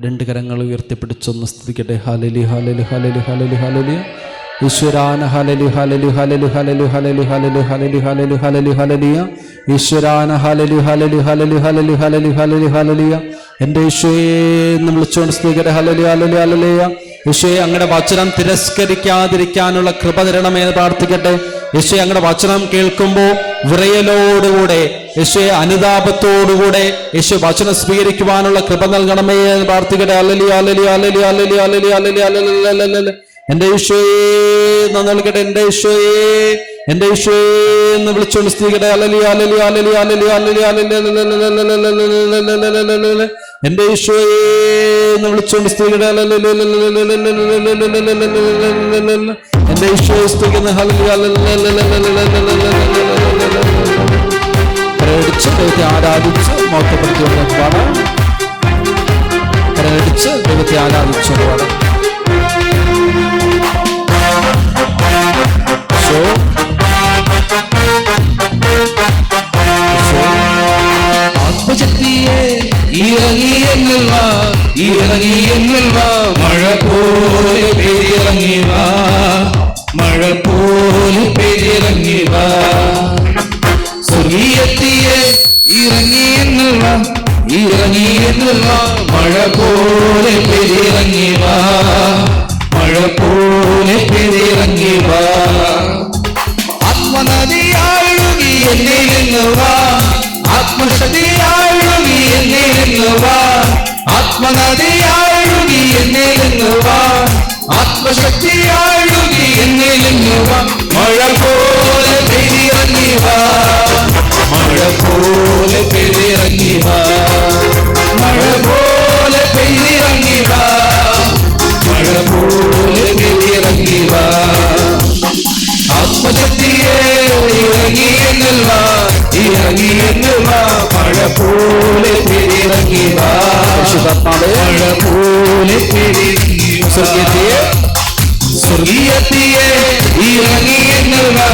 Speaker 1: രണ്ട് കരങ്ങൾ ഉയർത്തിപ്പിടിച്ചൊന്ന് സ്തുതിക്കട്ടെ. Hallelujah, hallelujah, hallelujah, hallelujah, hallelujah. ഈശ്വരാന hallelujah, hallelujah, hallelujah, hallelujah, hallelujah, hallelujah, hallelujah, hallelujah, hallelujah, hallelujah. ഈശ്വരാന hallelujah, hallelujah, hallelujah, hallelujah, hallelujah, hallelujah, hallelujah. എൻ്റെ ഈശോയെ എന്ന് വിളിച്ചുകൊണ്ട് സ്തുതിക്കട്ടെ. Hallelujah, hallelujah, hallelujah. ഈശോയെ അങ്ങയുടെ വചനം തിരസ്കരിക്കാതിരിക്കാനുള്ള കൃപ തരണമെന്ന് പ്രാർത്ഥിക്കട്ടെ. ഈശോയെ അങ്ങയുടെ വചനം കേൾക്കുമ്പോൾ വിറയലോടുകൂടെ, ഈശോയെ അനുതാപത്തോടുകൂടെ ഈശോ വചനം സ്വീകരിക്കുവാനുള്ള കൃപ നൽകണമേ എന്ന് പ്രാർത്ഥിക്കട്ടെ. Hallelujah, hallelujah, hallelujah, hallelujah, hallelujah, hallelujah, hallelujah. എൻ്റെ ഈശോയെ നൽകട്ടെ. എൻ്റെ ഈശോയെ, എൻ്റെ ഈശോയെ എന്ന് വിളിച്ചുകൊണ്ട് സ്തുതിക്കട്ടെ. Hallelujah, hallelujah, hallelujah, hallelujah, hallelujah, hallelujah. എൻ്റെ ഈശോയെ എന്ന് വിളിച്ചുകൊണ്ട് സ്തുതിക്കട്ടെ. എൻ്റെ ഈശോയെ സ്തുതിക്കുന്ന കരയടിച്ച് ദൈവത്തെ ആരാധിച്ച് മഹത്വപ്പെടുത്തിക്കൊണ്ട് പാടാം. കരയടിച്ച് ദൈവത്തെ ആരാധിച്ചുകൊണ്ട് പാടാം.
Speaker 2: ആത്മശക്തിയെ ഇറങ്ങിയെന്നുവാ മഴ പോലെ പെയ്തിറങ്ങിവാ, മഴ പോലെ പെയ്തിറങ്ങിവാ. സ്വർഗീയത്തിയെ ഇറങ്ങിയെന്നുവാ മഴ പോലെ പെയ്തിറങ്ങിവാ, മഴ പോലെ പെയ്തിറങ്ങിവാ. ആത്മനദിയാഴുകി എന്നിരുന്നുവാ, ആത്മശക്തിയാഴുകി എന്നിരുന്നുവാ, ആത്മനദിയാഴുകി എന്നിരുന്നുവാ, ആത്മശക്തിയാഴുകി എന്നിരുന്നുവാ. മഴ പോലെ പെയ്തിറങ്ങിവാ, മഴ പോലെ പെയ്തിറങ്ങിവാ, മഴ പോലെ പെയ്തിറങ്ങിവാ, മഴ പോലെ പെയ്തിറങ്ങിവാ. ആത്മശക്തിയെ ഇറങ്ങിയെന്നുവാ, മഴ പോലെ പെയ്തിറങ്ങിവാ, മഴ പോലെ പെയ്തിറങ്ങിവാ. സ്വർഗീയത്തിയെ ഇറങ്ങിയെന്നുവാ,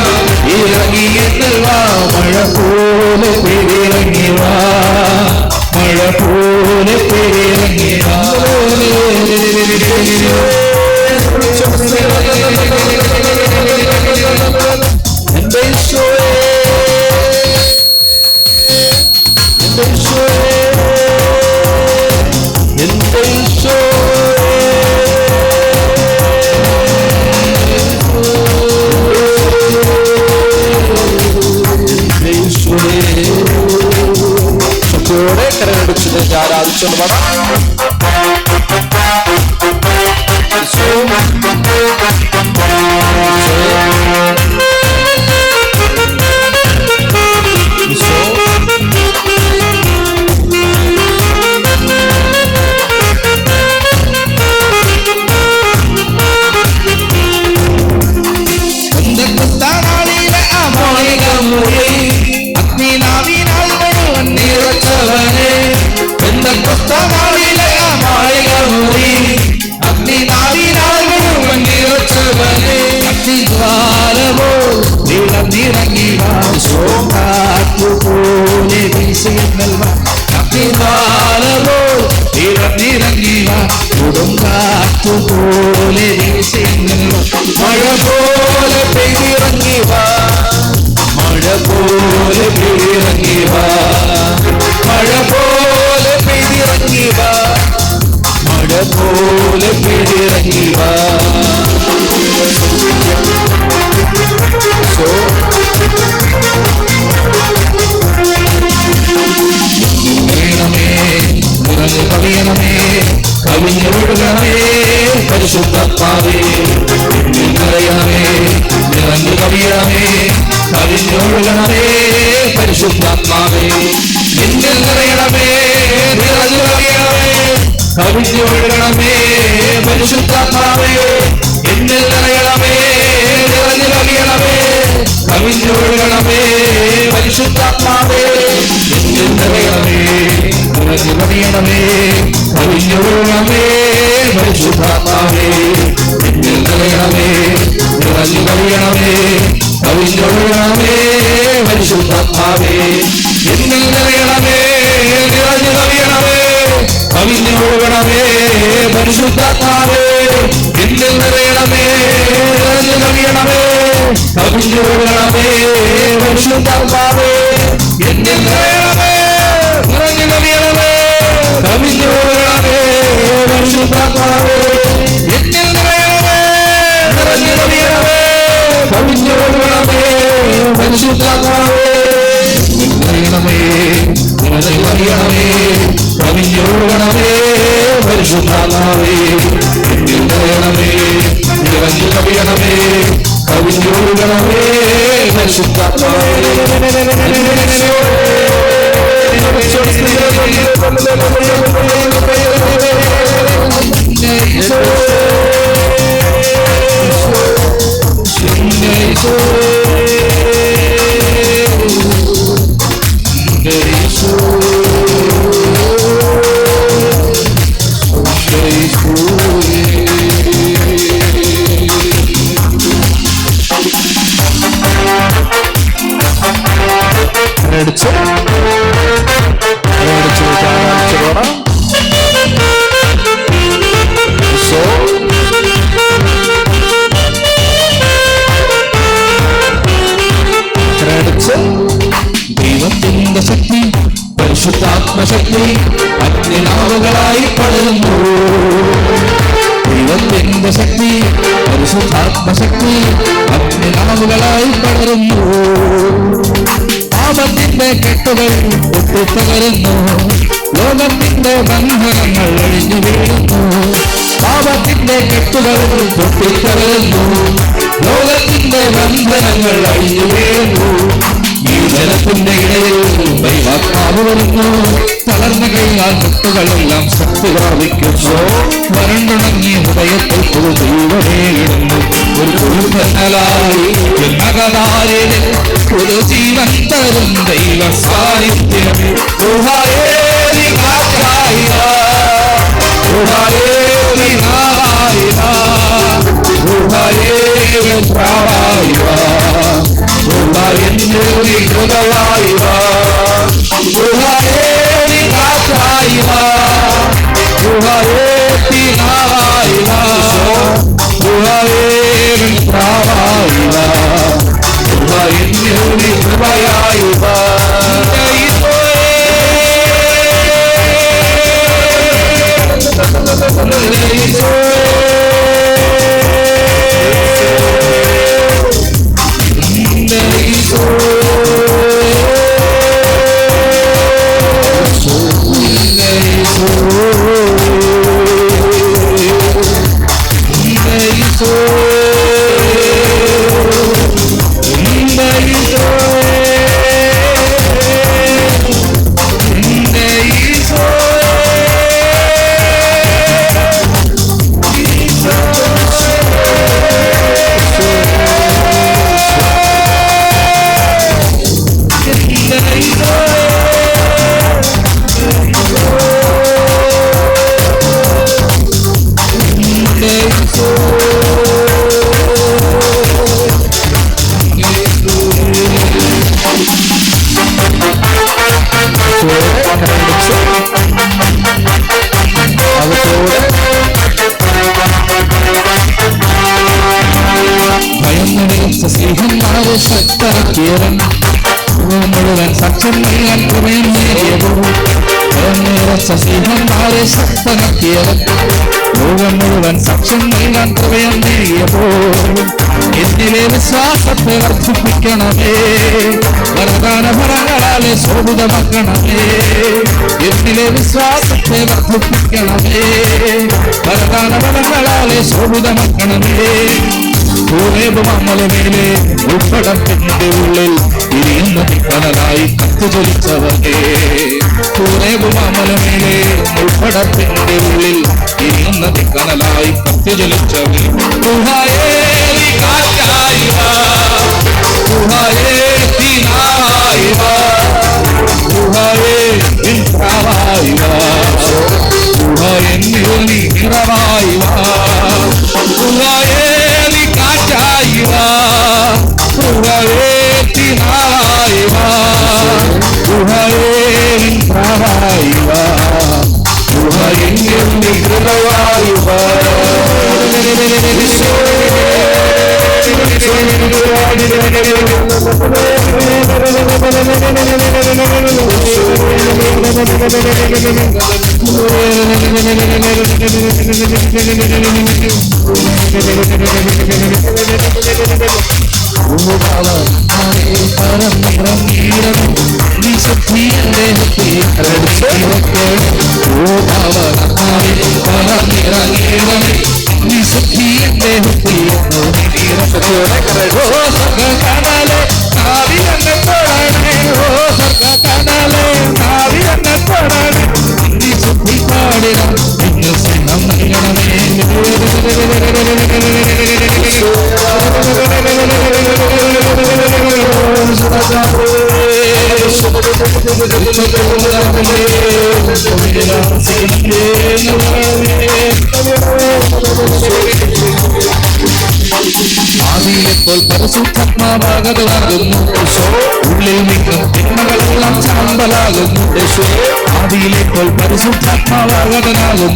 Speaker 2: മഴ പോലെ പെയ്തിറങ്ങിവാ, മഴ പോലെ പെയ്തിറങ്ങിവാ. എൻ്റെ ഈശോയെ, എൻ്റെ ഈശോയെ, എൻ്റെ ഈശോയെ. ശക്തിയോടെ കരയടിച്ചത് ആരാധിച്ചുകൊണ്ട് പാടാം. മഴ പോലെ പെയ്തിറങ്ങിവാ, മഴ പോലെ പെയ്തിറങ്ങിവാ, മഴ പോലെ പെയ്തിറങ്ങിവാ, മഴ പോലെ പെയ്തിറങ്ങിവാ. കവിയണമേ, കവിഞ്ഞൊഴുകണമേ പരിശുദ്ധാത്മാവേ, നിറയണമേ, നിറഞ്ഞു കവിയണമേ, കവിഞ്ഞൊഴുകണമേ പരിശുദ്ധാത്മാവേ, നിന്നിൽ നിറയണമേ, നിറഞ്ഞു കവിയണമേ കവിഞ്ഞൊഴുകണമേ പരിശുദ്ധാത്മാവേ എന്നിൽ നിറയണമേ നിറഞ്ഞു കവിയണമേ കവിഞ്ഞൊഴുകണമേ പരിശുദ്ധാത്മാവേ എന്നിൽ നിറയണമേ നിറഞ്ഞു കവിയണമേ കവിഞ്ഞൊഴുകണമേ പരിശുദ്ധാത്മാവേ എന്നിൽ നിറയണമേ നിറഞ്ഞു കവിയണമേ കവിഞ്ഞൊഴുകണമേ പരിശുദ്ധാത്മാവേ എന്നിൽ നിറയണമേ നിറഞ്ഞു കവിയണമേ കവിഞ്ഞൊഴുകണമേ പരിശുദ്ധാത്മാവേ എന്നിൽ നിറയണമേ നിറഞ്ഞു കവിയണമേ കവിഞ്ഞൊഴുകണമേ പരിശുദ്ധാത്മാവേ എന്നിൽ നിറയണമേ നിറഞ്ഞു കവിയണമേ കവിഞ്ഞൊഴുകണമേ പരിശുദ്ധാത്മാവേ എന്നിൽ നിറയണമേ നിറഞ്ഞു കവിയണമേ കവിഞ്ഞൊഴുകണമേ പരിശുദ്ധാത്മാവേ നിറയണമേ നിറഞ്ഞു കവിയണമേ കവിഞ്ഞൊഴുകണമേ പരിശുദ്ധാത്മാവേ എന്നിൽ നിറയണമേ നിറഞ്ഞു കവിയണമേ കവിഞ്ഞൊഴുകണമേ പരിശുദ്ധാത്മാവേ ദൈവത്തിന്റെ ശക്തി പരിശുദ്ധാത്മശക്തി അഗ്നിനാവുകളായി പടരുന്നു ദൈവത്തിന്റെ ശക്തി പരിശുദ്ധാത്മശക്തി അഗ്നിനാവുകളായി പടരുന്നു പാപത്തിന്റെ കെട്ടുകൾ പൊട്ടിത്തകരുന്നു ലോകത്തിന്റെ ബന്ധനങ്ങൾ അഴിഞ്ഞു വീഴുന്നു പാപത്തിന്റെ കെട്ടുകൾ പൊട്ടിത്തകരുന്നു ലോകത്തിന്റെ ബന്ധനങ്ങൾ അഴിഞ്ഞു വീഴുന്നു ഈ ജലത്തിന്റെ ഇടയിൽ ദൈവാത്മാവ് വരുന്നു തളർന്ന കൈയാൽ മുട്ടുകളെല്ലാം ശക്തി പ്രാപിക്കുന്നു വരണ്ടുണങ്ങിയ ഹൃദയത്തിൽ ഒരു ദൈവമേ ഇടുന്നു ഒരു കുരുക്കലായി ഒരു ജീവൻ തരും ദൈവ സാന്നിധ്യമേ സ്നേഹന്മാരെ ശക്തരാക്കിയവൻ മുഴുവൻ സാക്ഷ്യം നൽകാൻ കൃപയും നേടിയപ്പോൾ സ്നേഹന്മാരെ ശക്തരാക്കിയവൻ ലോകം മുഴുവൻ സാക്ഷ്യം നൽകാൻ കൃപയും നേടിയപ്പോൾ എന്നിലെ വിശ്വാസത്തെ വർദ്ധിപ്പിക്കണമേ വരദാന ഫലങ്ങളാലെ ശോഭിതമാക്കണമേ എന്നിലെ വിശ്വാസത്തെ വർദ്ധിപ്പിക്കണമേ വരദാന ഫലങ്ങളാലെ ശോഭിതമാക്കണമേ മലമേലെ ഉൾപ്പടത്തിന്റെ ഉള്ളിൽ എരിയുന്ന കനലായി കത്തുചൊലിച്ചവനെ. പൂരേകുമാമലമേലെ മുൾപ്പടപ്പിന്റെ ഉള്ളിൽ എരിയുന്ന കനലായി കത്തുചൊലിച്ചവനെ. ഗുഹായേലി കാറ്റായി വാ, ഗുഹായേലി നാവായി വാ, ഗുഹായേലി പ്രാവായി വാ, ഗുഹായെന്നിൽ നീ നിറവായി വാ, ഗുഹായേലി കാറ്റായി വാ, ഗുഹായേലി നാവായി വാ, ഗുഹായേലി പ്രാവായി വാ, ഗുഹായെന്നിൽ നീ നിറവായി വാ. ആദിയിലെപ്പോൾ പരിശുദ്ധാത്മാവാകുന്നു, ഉള്ളിൽ നിന്നും തിന്മകളെല്ലാം ചാമ്പലാകുന്നു. ആദിയിലെപ്പോൾ പരിശുദ്ധാത്മാവാകുന്നു,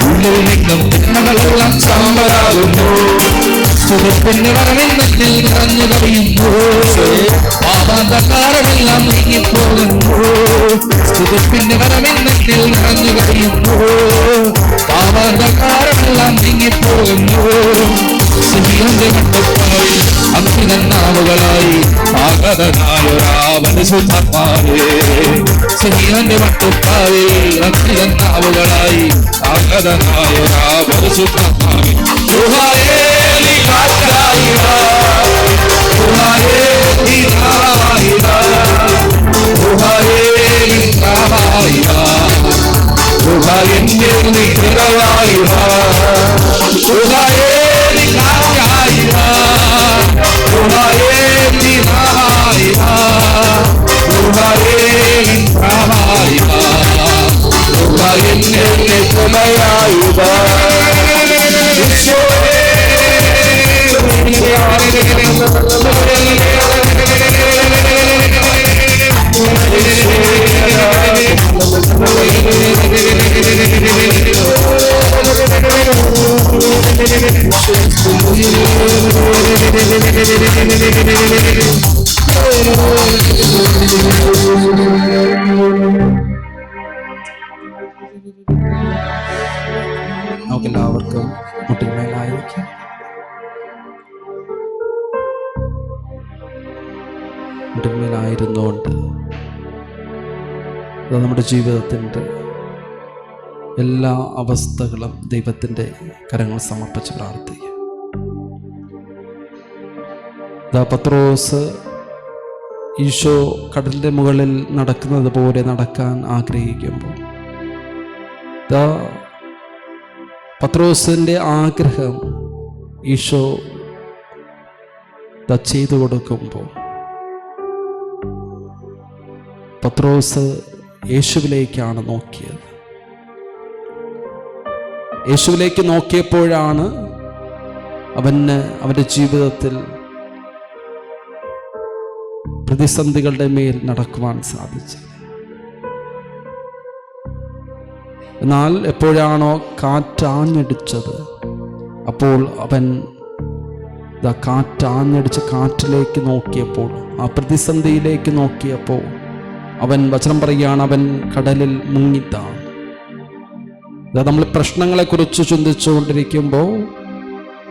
Speaker 2: ഉള്ളിൽ നിന്നും തിന്മകളെല്ലാം ചാമ്പലാകുന്നു. സുഖത്തിന്റെ വരവിന്നത്തിൽ നിറഞ്ഞു കവിയുന്നു, പാപാന്തകാരമെല്ലാം നീങ്ങിപ്പോകുന്നു. സുഖത്തിന്റെ വരവിന്നത്തിൽ നിറഞ്ഞു കവിയുന്നു, പാപാന്തകാരമെല്ലാം നീങ്ങിപ്പോകുന്നു. സിഹിയോന്റെ മട്ടപ്പായി അഗ്നിനാവുകളായി ആഗതനായൊരാവനുസുധാത്മാവേ, സിഹിയോന്റെ മട്ടപ്പായി അഗ്നിനാവുകളായി ആഗതനായൊരാവനുസുധാത്മാവേ. ഗുഹായേലി കാറ്റായി വാ, ഗുഹായേലി നാവായി വാ, ഗുഹായേലി പ്രാവായി വാ, ഗുഹായെന്നിൽ നീ നിറവായി വാ, ഗുഹായേലി കാറ്റായി വാ, ഗുഹായേലി നാവായി വാ, ഗുഹായേലി പ്രാവായി വാ, ഗുഹായെന്നിൽ നീ തുണയായി വാ.
Speaker 1: നമുക്കെല്ലാവർക്കും മുട്ടിന്മേലായിരിക്കും. മുട്ടിന്മേലായിരുന്നുകൊണ്ട് നമ്മുടെ ജീവിതത്തിൻ്റെ എല്ലാ അവസ്ഥകളും ദൈവത്തിൻ്റെ കരങ്ങൾ സമർപ്പിച്ച് പ്രാർത്ഥിക്കും. പത്രോസ് ഈശോ കടലിൻ്റെ മുകളിൽ നടക്കുന്നത് പോലെ നടക്കാൻ ആഗ്രഹിക്കുമ്പോൾ പത്രോസിൻ്റെ ആഗ്രഹം ഈശോ ചെയ്തു കൊടുക്കുമ്പോൾ പത്രോസ് യേശുവിലേക്കാണ് നോക്കിയത്. യേശുവിലേക്ക് നോക്കിയപ്പോഴാണ് അവൻ്റെ ജീവിതത്തിൽ പ്രതിസന്ധികളുടെ മേൽ നടക്കുവാൻ സാധിച്ചത്. എന്നാൽ എപ്പോഴാണോ കാറ്റാഞ്ഞടിച്ചത്, അപ്പോൾ അവൻ കാറ്റാഞ്ഞടിച്ച് കാറ്റിലേക്ക് നോക്കിയപ്പോൾ, ആ പ്രതിസന്ധിയിലേക്ക് നോക്കിയപ്പോൾ അവൻ വചനം പറയുകയാണ്, അവൻ കടലിൽ മുങ്ങിത്താണ്. നമ്മൾ പ്രശ്നങ്ങളെക്കുറിച്ച് ചിന്തിച്ചുകൊണ്ടിരിക്കുമ്പോൾ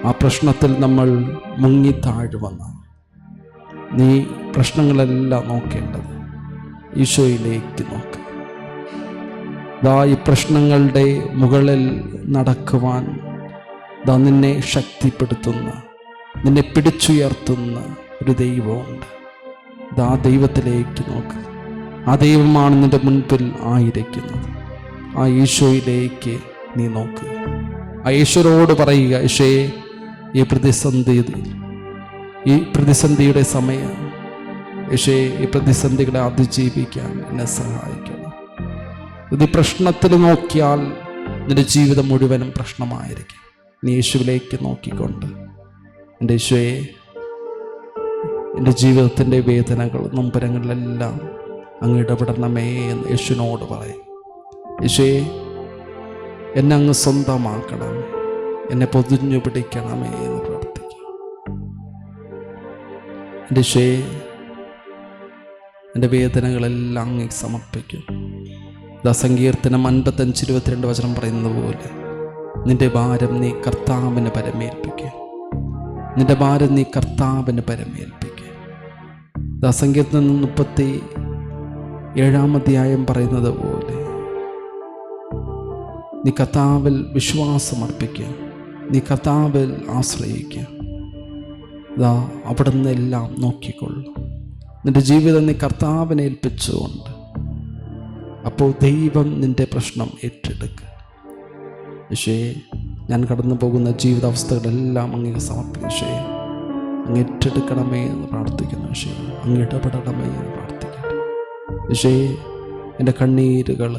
Speaker 1: ആ പ്രശ്നത്തിൽ നമ്മൾ മുങ്ങിത്താഴുവന്ന നീ പ്രശ്നങ്ങളെല്ലാം നോക്കേണ്ടത് ഈശോയിലേക്ക് നോക്കുക. ഈ പ്രശ്നങ്ങളുടെ മുകളിൽ നടക്കുവാൻ നിന്നെ ശക്തിപ്പെടുത്തുന്ന, നിന്നെ പിടിച്ചുയർത്തുന്ന ഒരു ദൈവമുണ്ട്. ആ ദൈവത്തിലേക്ക് നോക്ക്. ആ ദൈവമാണ് നിന്റെ മുൻപിൽ ആയിരിക്കുന്നത്. ആ ഈശോയിലേക്ക് നീ നോക്കുക. ആ ഈശോയോട് പറയുക, ഈശോയെ, ഈ പ്രതിസന്ധിയുടെ സമയം, ഈശോയെ, ഈ പ്രതിസന്ധികളെ അതിജീവിക്കാൻ എന്നെ സഹായിക്കണം. ഇത് പ്രശ്നത്തിൽ നോക്കിയാൽ നിന്റെ ജീവിതം മുഴുവനും പ്രശ്നമായിരിക്കും. നീ യേശുവിലേക്ക് നോക്കിക്കൊണ്ട്, എൻ്റെ ഈശോയെ, എൻ്റെ ജീവിതത്തിൻ്റെ വേദനകൾ നൊമ്പരങ്ങളിലെല്ലാം അങ്ങ് ഇടപെടണമേ എന്ന് യേശുവിനോട് പറയും. യേശുവേ, എന്നെ അങ്ങ് സ്വന്തമാക്കണമേ, എന്നെ പൊതിഞ്ഞു പിടിക്കണമേ എന്ന് പ്രാർത്ഥിക്കും. എൻ്റെ യേശുവേ, എൻ്റെ വേദനകളെല്ലാം അങ്ങ് സമർപ്പിക്കും. സങ്കീർത്തനം 55:22 പറയുന്നത് പോലെ നിന്റെ ഭാരം നീ കർത്താവിന് പരമേൽപ്പിക്കുക. നിന്റെ ഭാരം നീ കർത്താവിന് പരമേൽപ്പിക്കുക. സങ്കീർത്തനം 37 പറയുന്നത് പോലെ നീ കർത്താവിൽ വിശ്വാസം അർപ്പിക്കുക, നീ കർത്താവിൽ ആശ്രയിക്കുക. അവിടെ നിന്നെല്ലാം നോക്കിക്കൊള്ളും. നിന്റെ ജീവിതം നീ കർത്താവിനെ ഏൽപ്പിച്ചുകൊണ്ട്, അപ്പോൾ ദൈവം നിന്റെ പ്രശ്നം ഏറ്റെടുക്കുക. യേശുവേ, ഞാൻ കടന്നു പോകുന്ന ജീവിതാവസ്ഥകളെല്ലാം അങ്ങ് സമർപ്പിക്കും. യേശുവേ, അങ്ങ് ഏറ്റെടുക്കണമേ എന്ന് പ്രാർത്ഥിക്കുന്നു. യേശുവേ, അങ്ങ് ഇടപെടണമേ എന്ന് പ്രാർത്ഥിക്കട്ടെ. യേശുവേ, എൻ്റെ കണ്ണീരുകൾ,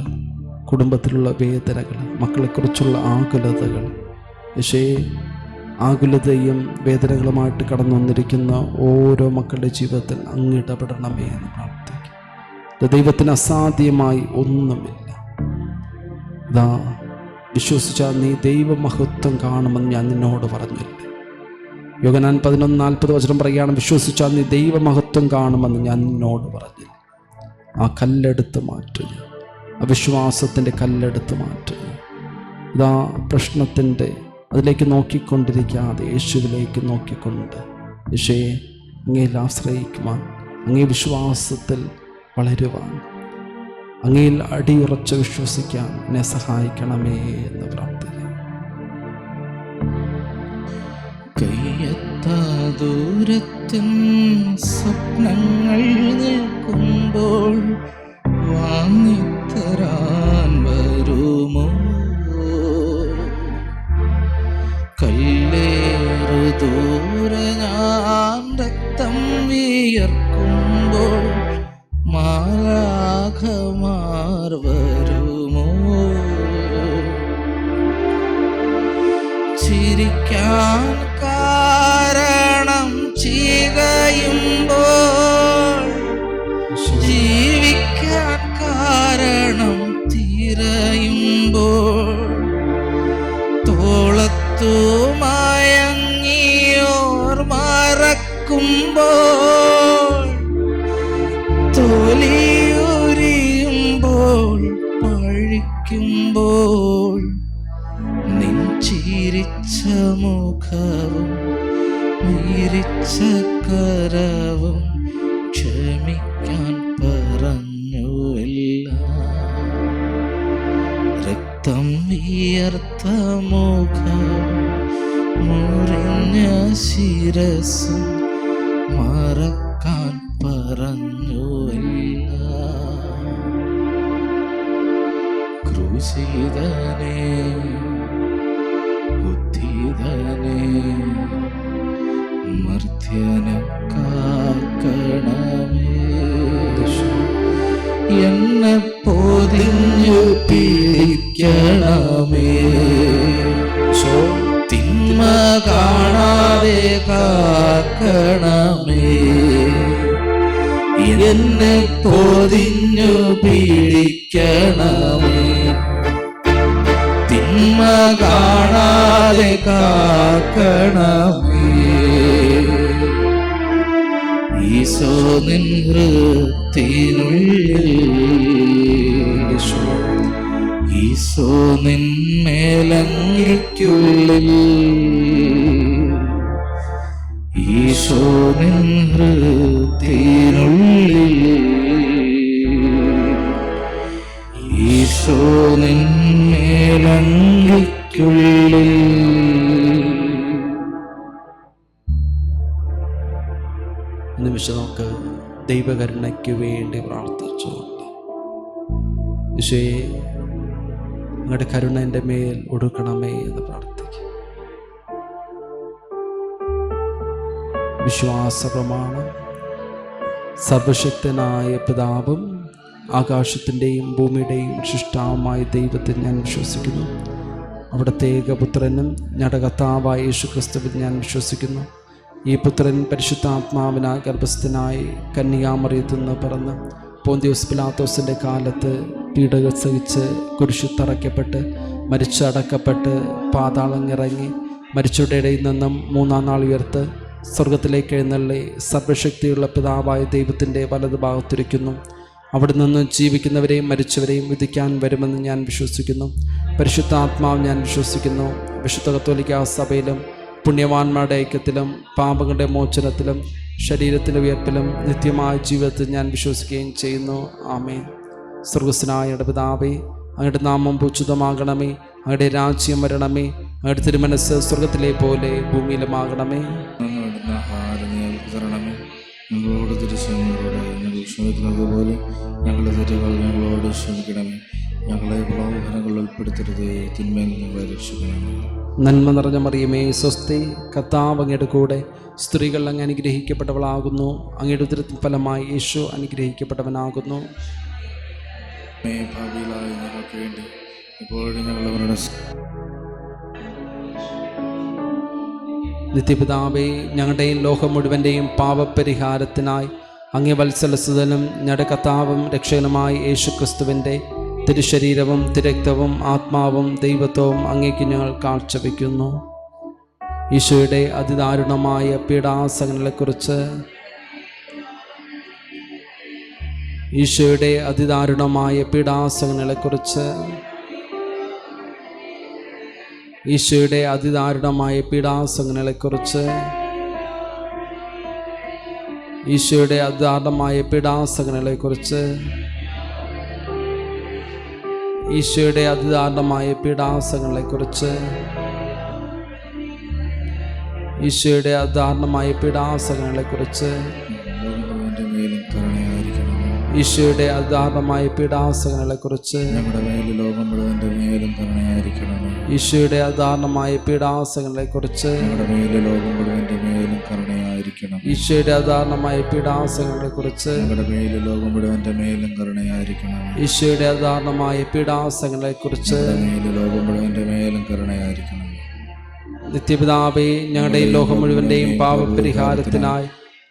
Speaker 1: കുടുംബത്തിലുള്ള വേദനകൾ, മക്കളെക്കുറിച്ചുള്ള ആകുലതകൾ, യേശുവേ, ആകുലതയും വേദനകളുമായിട്ട് കടന്നു വന്നിരിക്കുന്ന ഓരോ മക്കളുടെ ജീവിതത്തിൽ അങ്ങ് ഇടപെടണമേ എന്ന് പ്രാർത്ഥിക്കും. ദൈവത്തിന് അസാധ്യമായി ഒന്നുമില്ല. വിശ്വസിച്ചാൽ നീ ദൈവമഹത്വം കാണുമെന്ന് ഞാൻ നിന്നോട് പറഞ്ഞില്ലേ. യോഹന്നാൻ 11:40 പറയുകയാണ്, വിശ്വസിച്ചാൽ നീ ദൈവമഹത്വം കാണുമെന്ന് ഞാൻ നിന്നോട് പറഞ്ഞില്ല. ആ കല്ലെടുത്ത് മാറ്റുക, ആ വിശ്വാസത്തിൻ്റെ കല്ലെടുത്ത് മാറ്റുക. പ്രശ്നത്തിൻ്റെ അതിലേക്ക് നോക്കിക്കൊണ്ടിരിക്കാതെ യേശുവിലേക്ക് നോക്കിക്കൊണ്ട്, യേശുവേ, അങ്ങയിൽ ആശ്രയിക്കുവാൻ, അങ്ങേ വിശ്വാസത്തിൽ വളരുവാൻ, അങ്ങയിൽ അടിയുറച്ച് വിശ്വസിക്കാൻ എന്നെ സഹായിക്കണമേ എന്ന് പ്രാർത്ഥിക്കാം.
Speaker 2: കയ്യെത്താ ദൂരത്തിൻ സ്വപ്നങ്ങൾ നിൽക്കുമ്പോൾ വാങ്ങിത്തരാൻ വരുമോ? കല്ലേറു ദൂരെ ഞാൻ രക്തം വിയർക്കുമ്പോൾ മാലാഖമാർ വരുമോ? ചിരിക്കാൻ കാരണം ചികയുമ്പോൾ, ജീവിക്കാൻ കാരണം തിരയുമ്പോൾ, തോളത്തു മയങ്ങിയോർ മറക്കുമ്പോൾ, തോലിയുരിയുമ്പോൾ, പഴിക്കുമ്പോൾ, നിൻ ചിരിച്ച മുഖവും വിരിച്ച കരവും ക്ഷമിക്കാൻ പറഞ്ഞുവല്ല. രക്തം വിയർത്ത മുഖവും മുറിഞ്ഞ ശിരസും മറക്കാൻ പറഞ്ഞുവല്ല. ക്രൂശിതനേ, ബുദ്ധിതനേ, മർത്യനെ കാക്കണമേ. എന്നെ പൊതിഞ്ഞു പിടിക്കണമേ. തിന്മ കാണാതെ കാക്കണമേ. എന്നെ പൊതിഞ്ഞു പിടിക്കണമേ. തിന്മ കാണാതെ കാക്കണമേ. ഈശോ നിൻ ഹൃത്തിനുള്ളിൽ, ഈശോ നിൻ മേലങ്കിക്കുള്ളിൽ, ഈശോ നിൻ ഹൃത്തിനുള്ളിൽ, ഈശോ നിൻ മേലങ്കിക്കുള്ളിൽ.
Speaker 1: നിമിഷം നമുക്ക് ദൈവകരുണയ്ക്ക് വേണ്ടി പ്രാർത്ഥിച്ചുകൊണ്ട് ഈശോയെ അങ്ങയുടെ കരുണ എൻ്റെ മേൽ ഒടുക്കണമേ എന്ന് പ്രാർത്ഥിക്കും. വിശ്വാസ പ്രമാണം. സർവശക്തനായ പിതാവും ആകാശത്തിൻ്റെയും ഭൂമിയുടെയും സൃഷ്ടാവുമായ ദൈവത്തിൽ ഞാൻ വിശ്വസിക്കുന്നു. അവിടുത്തെ ഏകപുത്രനും ഞങ്ങളുടെ കർത്താവായ യേശുക്രിസ്തുവിൽ ഞാൻ വിശ്വസിക്കുന്നു. ഈ പുത്രൻ പരിശുദ്ധാത്മാവിനാൽ ഗർഭസ്ഥനായി കന്യകാമറിയത്തിൽ നിന്ന് പിറന്ന് പോന്തിയോസ് പിലാത്തോസിൻ്റെ കാലത്ത് പീഡകൾ സഹിച്ച് കുരിശിൽ തറയ്ക്കപ്പെട്ട് മരിച്ചടക്കപ്പെട്ട് പാതാളമിറങ്ങി മരിച്ചവരുടെ ഇടയിൽ നിന്നും മൂന്നാം നാൾ ഉയർത്ത് സ്വർഗത്തിലേക്ക് എഴുന്നള്ളി സർവശക്തിയുള്ള പിതാവായ ദൈവത്തിൻ്റെ വലതു ഭാഗത്തിരിക്കുന്നു. അവിടെ നിന്ന് ജീവിക്കുന്നവരെയും മരിച്ചവരെയും വിധിക്കാൻ വരുമെന്ന് ഞാൻ വിശ്വസിക്കുന്നു. പരിശുദ്ധാത്മാവ് ഞാൻ വിശ്വസിക്കുന്നു. വിശുദ്ധ കത്തോലിക്കാ സഭയിലും പുണ്യവാന്മാരുടെ ഐക്യത്തിലും പാപങ്ങളുടെ മോചനത്തിലും ശരീരത്തിൻ്റെ ഉയർപ്പിലും നിത്യമായ ജീവിതത്തിൽ ഞാൻ വിശ്വസിക്കുകയും ചെയ്യുന്നു. ആമേൻ. സ്വർഗസ്വനായ പിതാവേ, അങ്ങയുടെ നാമം പൂജിതമാകണമേ. അങ്ങയുടെ രാജ്യം വരണമേ. അങ്ങയുടെ തിരുമനസ്സ് സ്വർഗത്തിലെ പോലെ ഭൂമിയിലുമാകണമേ.
Speaker 3: ഞങ്ങളോട് തിരുസങ്ങളോട് ഞങ്ങൾ ക്ഷമിക്കുന്നത് പോലെ ഞങ്ങളുടെ തെറ്റുകൾ ഞങ്ങളോട് ക്ഷമിക്കണമേ. ഞങ്ങളെ പ്രലോഭനങ്ങളിൽ ഉൾപ്പെടുത്തരുതേ, തിന്മയിൽ ഞങ്ങളെ രക്ഷിക്കണമേ.
Speaker 1: നന്മ നിറഞ്ഞ മറിയമേ, സ്വസ്തി, കർത്താവ് അങ്ങയുടെ കൂടെ സ്ത്രീകൾ അങ്ങ് അനുഗ്രഹിക്കപ്പെട്ടവളാകുന്നു. അങ്ങയുടെ ഉദരത്തിൻ ഫലമായി യേശു അനുഗ്രഹിക്കപ്പെട്ടവനാകുന്നു.
Speaker 3: ഭാവിയിലായി ഞങ്ങൾക്ക് വേണ്ടി ഇപ്പോഴും ഞങ്ങളവരുടെ
Speaker 1: നിത്യപിതാവേ, ഞങ്ങളുടെയും ലോകം മുഴുവൻ്റെയും പാപപരിഹാരത്തിനായി അങ്ങേ വത്സലസുതനും ഞങ്ങളുടെ കർത്താവും രക്ഷകനുമായ യേശുക്രിസ്തുവിൻ്റെ തിരുശരീരവും തിരക്തവും ആത്മാവും ദൈവത്വവും അങ്ങേക്ക് ഞങ്ങൾ കാഴ്ചവെക്കുന്നു. ഈശോയുടെ അതിദാരുണമായ പീഡാസഹനങ്ങളെക്കുറിച്ച് ഈശോയുടെ അതിദാരുണമായ പീഡാസഹനങ്ങളെക്കുറിച്ച് ഈശോയുടെ അതിദാരുണമായ പീഡാസഹനങ്ങളെക്കുറിച്ച് ഈശോയുടെ അതിദാരുണമായ പീഡാസഹനങ്ങളെക്കുറിച്ച് ഈശോയുടെ അതിദാരുണമായ പീഡാസഹനങ്ങളെക്കുറിച്ച് ഈശോയുടെ അതിദാരുണമായ പീഡാസഹനങ്ങളെക്കുറിച്ച് ഈശോയുടെ അതിദാരുണമായ പീഡാസഹനങ്ങളെക്കുറിച്ച്
Speaker 3: ഞങ്ങളുടെ മേലും ലോകം മുഴുവൻ്റെ മേലും കരുണയായിരിക്കണമേ.
Speaker 1: ഈശോയുടെ അതിദാരുണമായ പീഡാസഹനങ്ങളെക്കുറിച്ച്
Speaker 3: ഞങ്ങളുടെ മേലും ലോകം മുഴുവൻ്റെ മേലും കരുണയായിരിക്കണം.
Speaker 1: ഈശോയുടെ അതിദാരുണമായ പീഡാസഹനങ്ങളെക്കുറിച്ച്
Speaker 3: ഞങ്ങളുടെ മേലും ലോകം മുഴുവൻ്റെ മേലും കരുണയായിരിക്കണം.
Speaker 1: ഈശോയുടെ അതിദാരുണമായ പീഡാസഹനങ്ങളെക്കുറിച്ച്
Speaker 3: മേലും ലോകം മുഴുവൻ്റെ മേലും കരുണയായിരിക്കണം.
Speaker 1: നിത്യപിതാവേ, ഞങ്ങളുടെ ഈ ലോകം മുഴുവൻ്റെയും പാപപരിഹാരത്തിനായി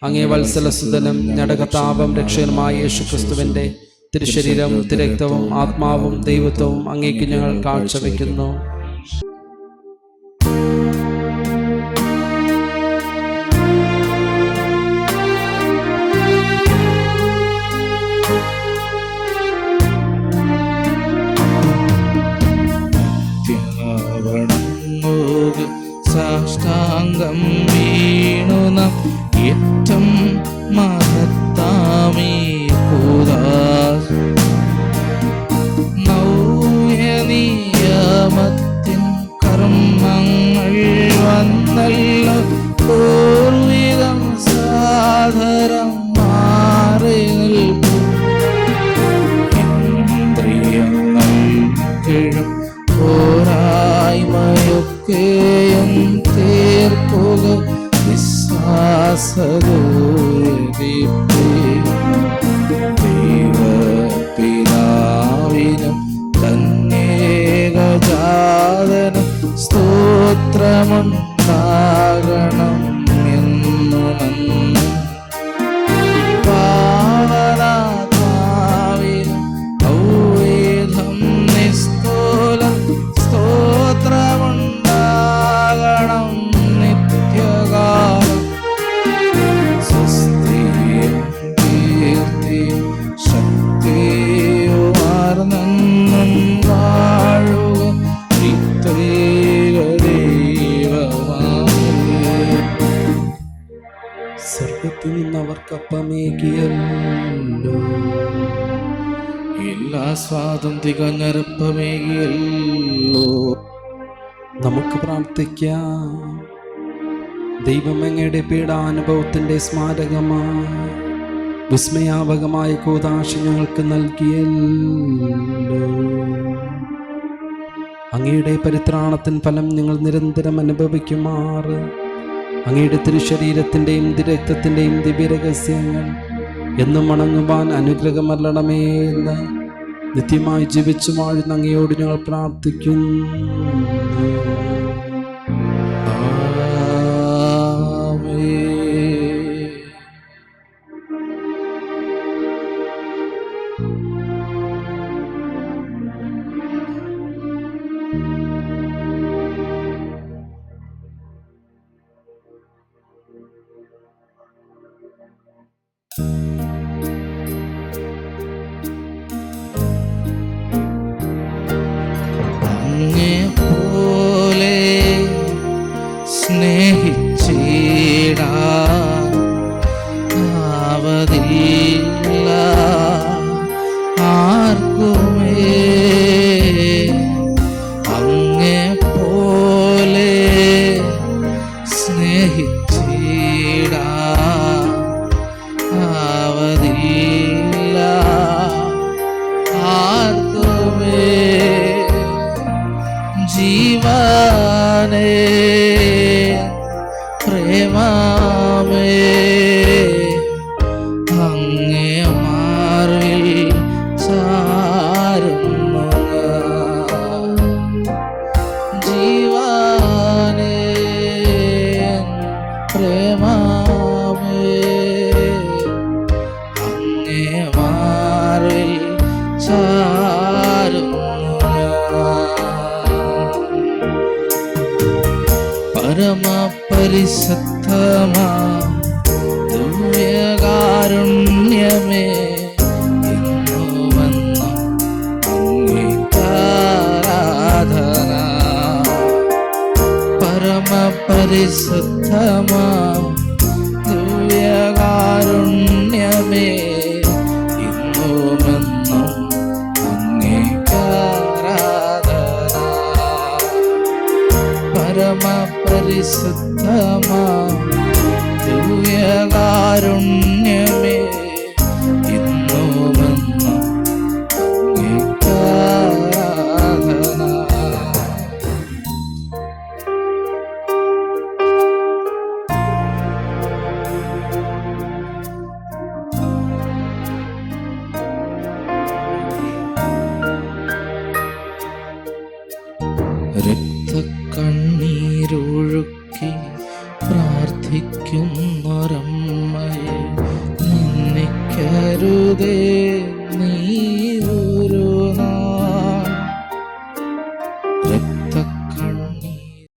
Speaker 1: അങ്ങേ വത്സലസുതനും ഞങ്ങളുടെ കർത്താവും രക്ഷകനുമായ യേശുക്രിസ്തുവിൻ്റെ തിരുശരീരം തിരക്തവും ആത്മാവും ദൈവത്വവും അങ്ങേക്ക് ഞങ്ങൾ കാഴ്ചവെക്കുന്നു.
Speaker 3: സാഷ്ടാംഗം വീണു നാം ഏറ്റം മഹത്താമീ നവ്യനിയമത്തിൻ കർമ്മങ്ങൾ വന്നല്ല പൂർവികം സാധരം മാറി നിൽക്കും ഇന്ദ്രിയങ്ങൾ കിഴും പോരായ്മയൊക്കെയും തീർക്കുക ദൈവപിതാവിനും തന്നേകജാതനും സ്തോത്രമുണ്ടാകണം എന്നു നന്ദി പാവനാത്മാവിനും ഔവേദം നിസ്തൂലം സ്തോത്രമുണ്ടാകണം നിത്യകാലം. സ്വസ്തിയും കീർത്തിയും ശക്തിയുമാർന്നെന്നും വാഴുക
Speaker 1: സ്വർഗത്തിൽ നിന്നവർക്കപ്പമേകിയല്ലോ,
Speaker 3: എല്ലാ സ്വാദം തികഞ്ഞരപ്പമേകിയല്ലോ.
Speaker 1: നമുക്ക് പ്രാർത്ഥിക്കാം. ദൈവം അങ്ങയുടെ പീഡാനുഭവത്തിൻ്റെ സ്മാരകമായി വിസ്മയാപകമായ കൂദാശ ഞങ്ങൾക്ക് നൽകിയല്ലോ. അങ്ങയുടെ പരിത്രാണത്തിൻ ഫലം ഞങ്ങൾ നിരന്തരം അനുഭവിക്കുമാറ് അങ്ങയുടെ തിരുശരീരത്തിൻ്റെയും രക്തത്തിൻ്റെയും ദിവ്യരഹസ്യങ്ങൾ എന്നും വണങ്ങുവാൻ അനുഗ്രഹമല്ലണമേ എന്ന് നിത്യമായി ജീവിച്ചു വാഴുന്ന അങ്ങയോട് ഞങ്ങൾ പ്രാർത്ഥിക്കുന്നു.
Speaker 2: പോലെ സ്നേഹിച്ചിടാൻ ആവതില്ല ആർക്കുമേ. അങ്ങേ പോലെ സ്നേഹിച്ചിടാൻ ആവതില്ല ആർക്കുമേ. ജീവനേ പ്രേമമേ അങ്ങേ മാറിൽ ചാരുന്നു. ജീവനേ പ്രേമമേ അങ്ങേ മാറിൽ ചാരുന്നു. പരമപരിശുദ്ധമാ ദിവ്യകാരുണ്യമേ എന്നുമെന്നും അങ്ങേക്കാരാധന. പരമപരിശുദ്ധമാ ദിവ്യകാരുണ്യമേ എന്നുമെന്നും അങ്ങേക്കാരാധന. പരമപരിശുദ്ധമാ ദിവ്യകാരുണ്യമേ എന്നുമെന്നും അങ്ങേക്കാരാധന. രക്തക്കണ്ണീരൊഴുക്കി പ്രാർത്ഥിക്കുന്നൊരമ്മയെ നിന്ദിക്കരുതേ.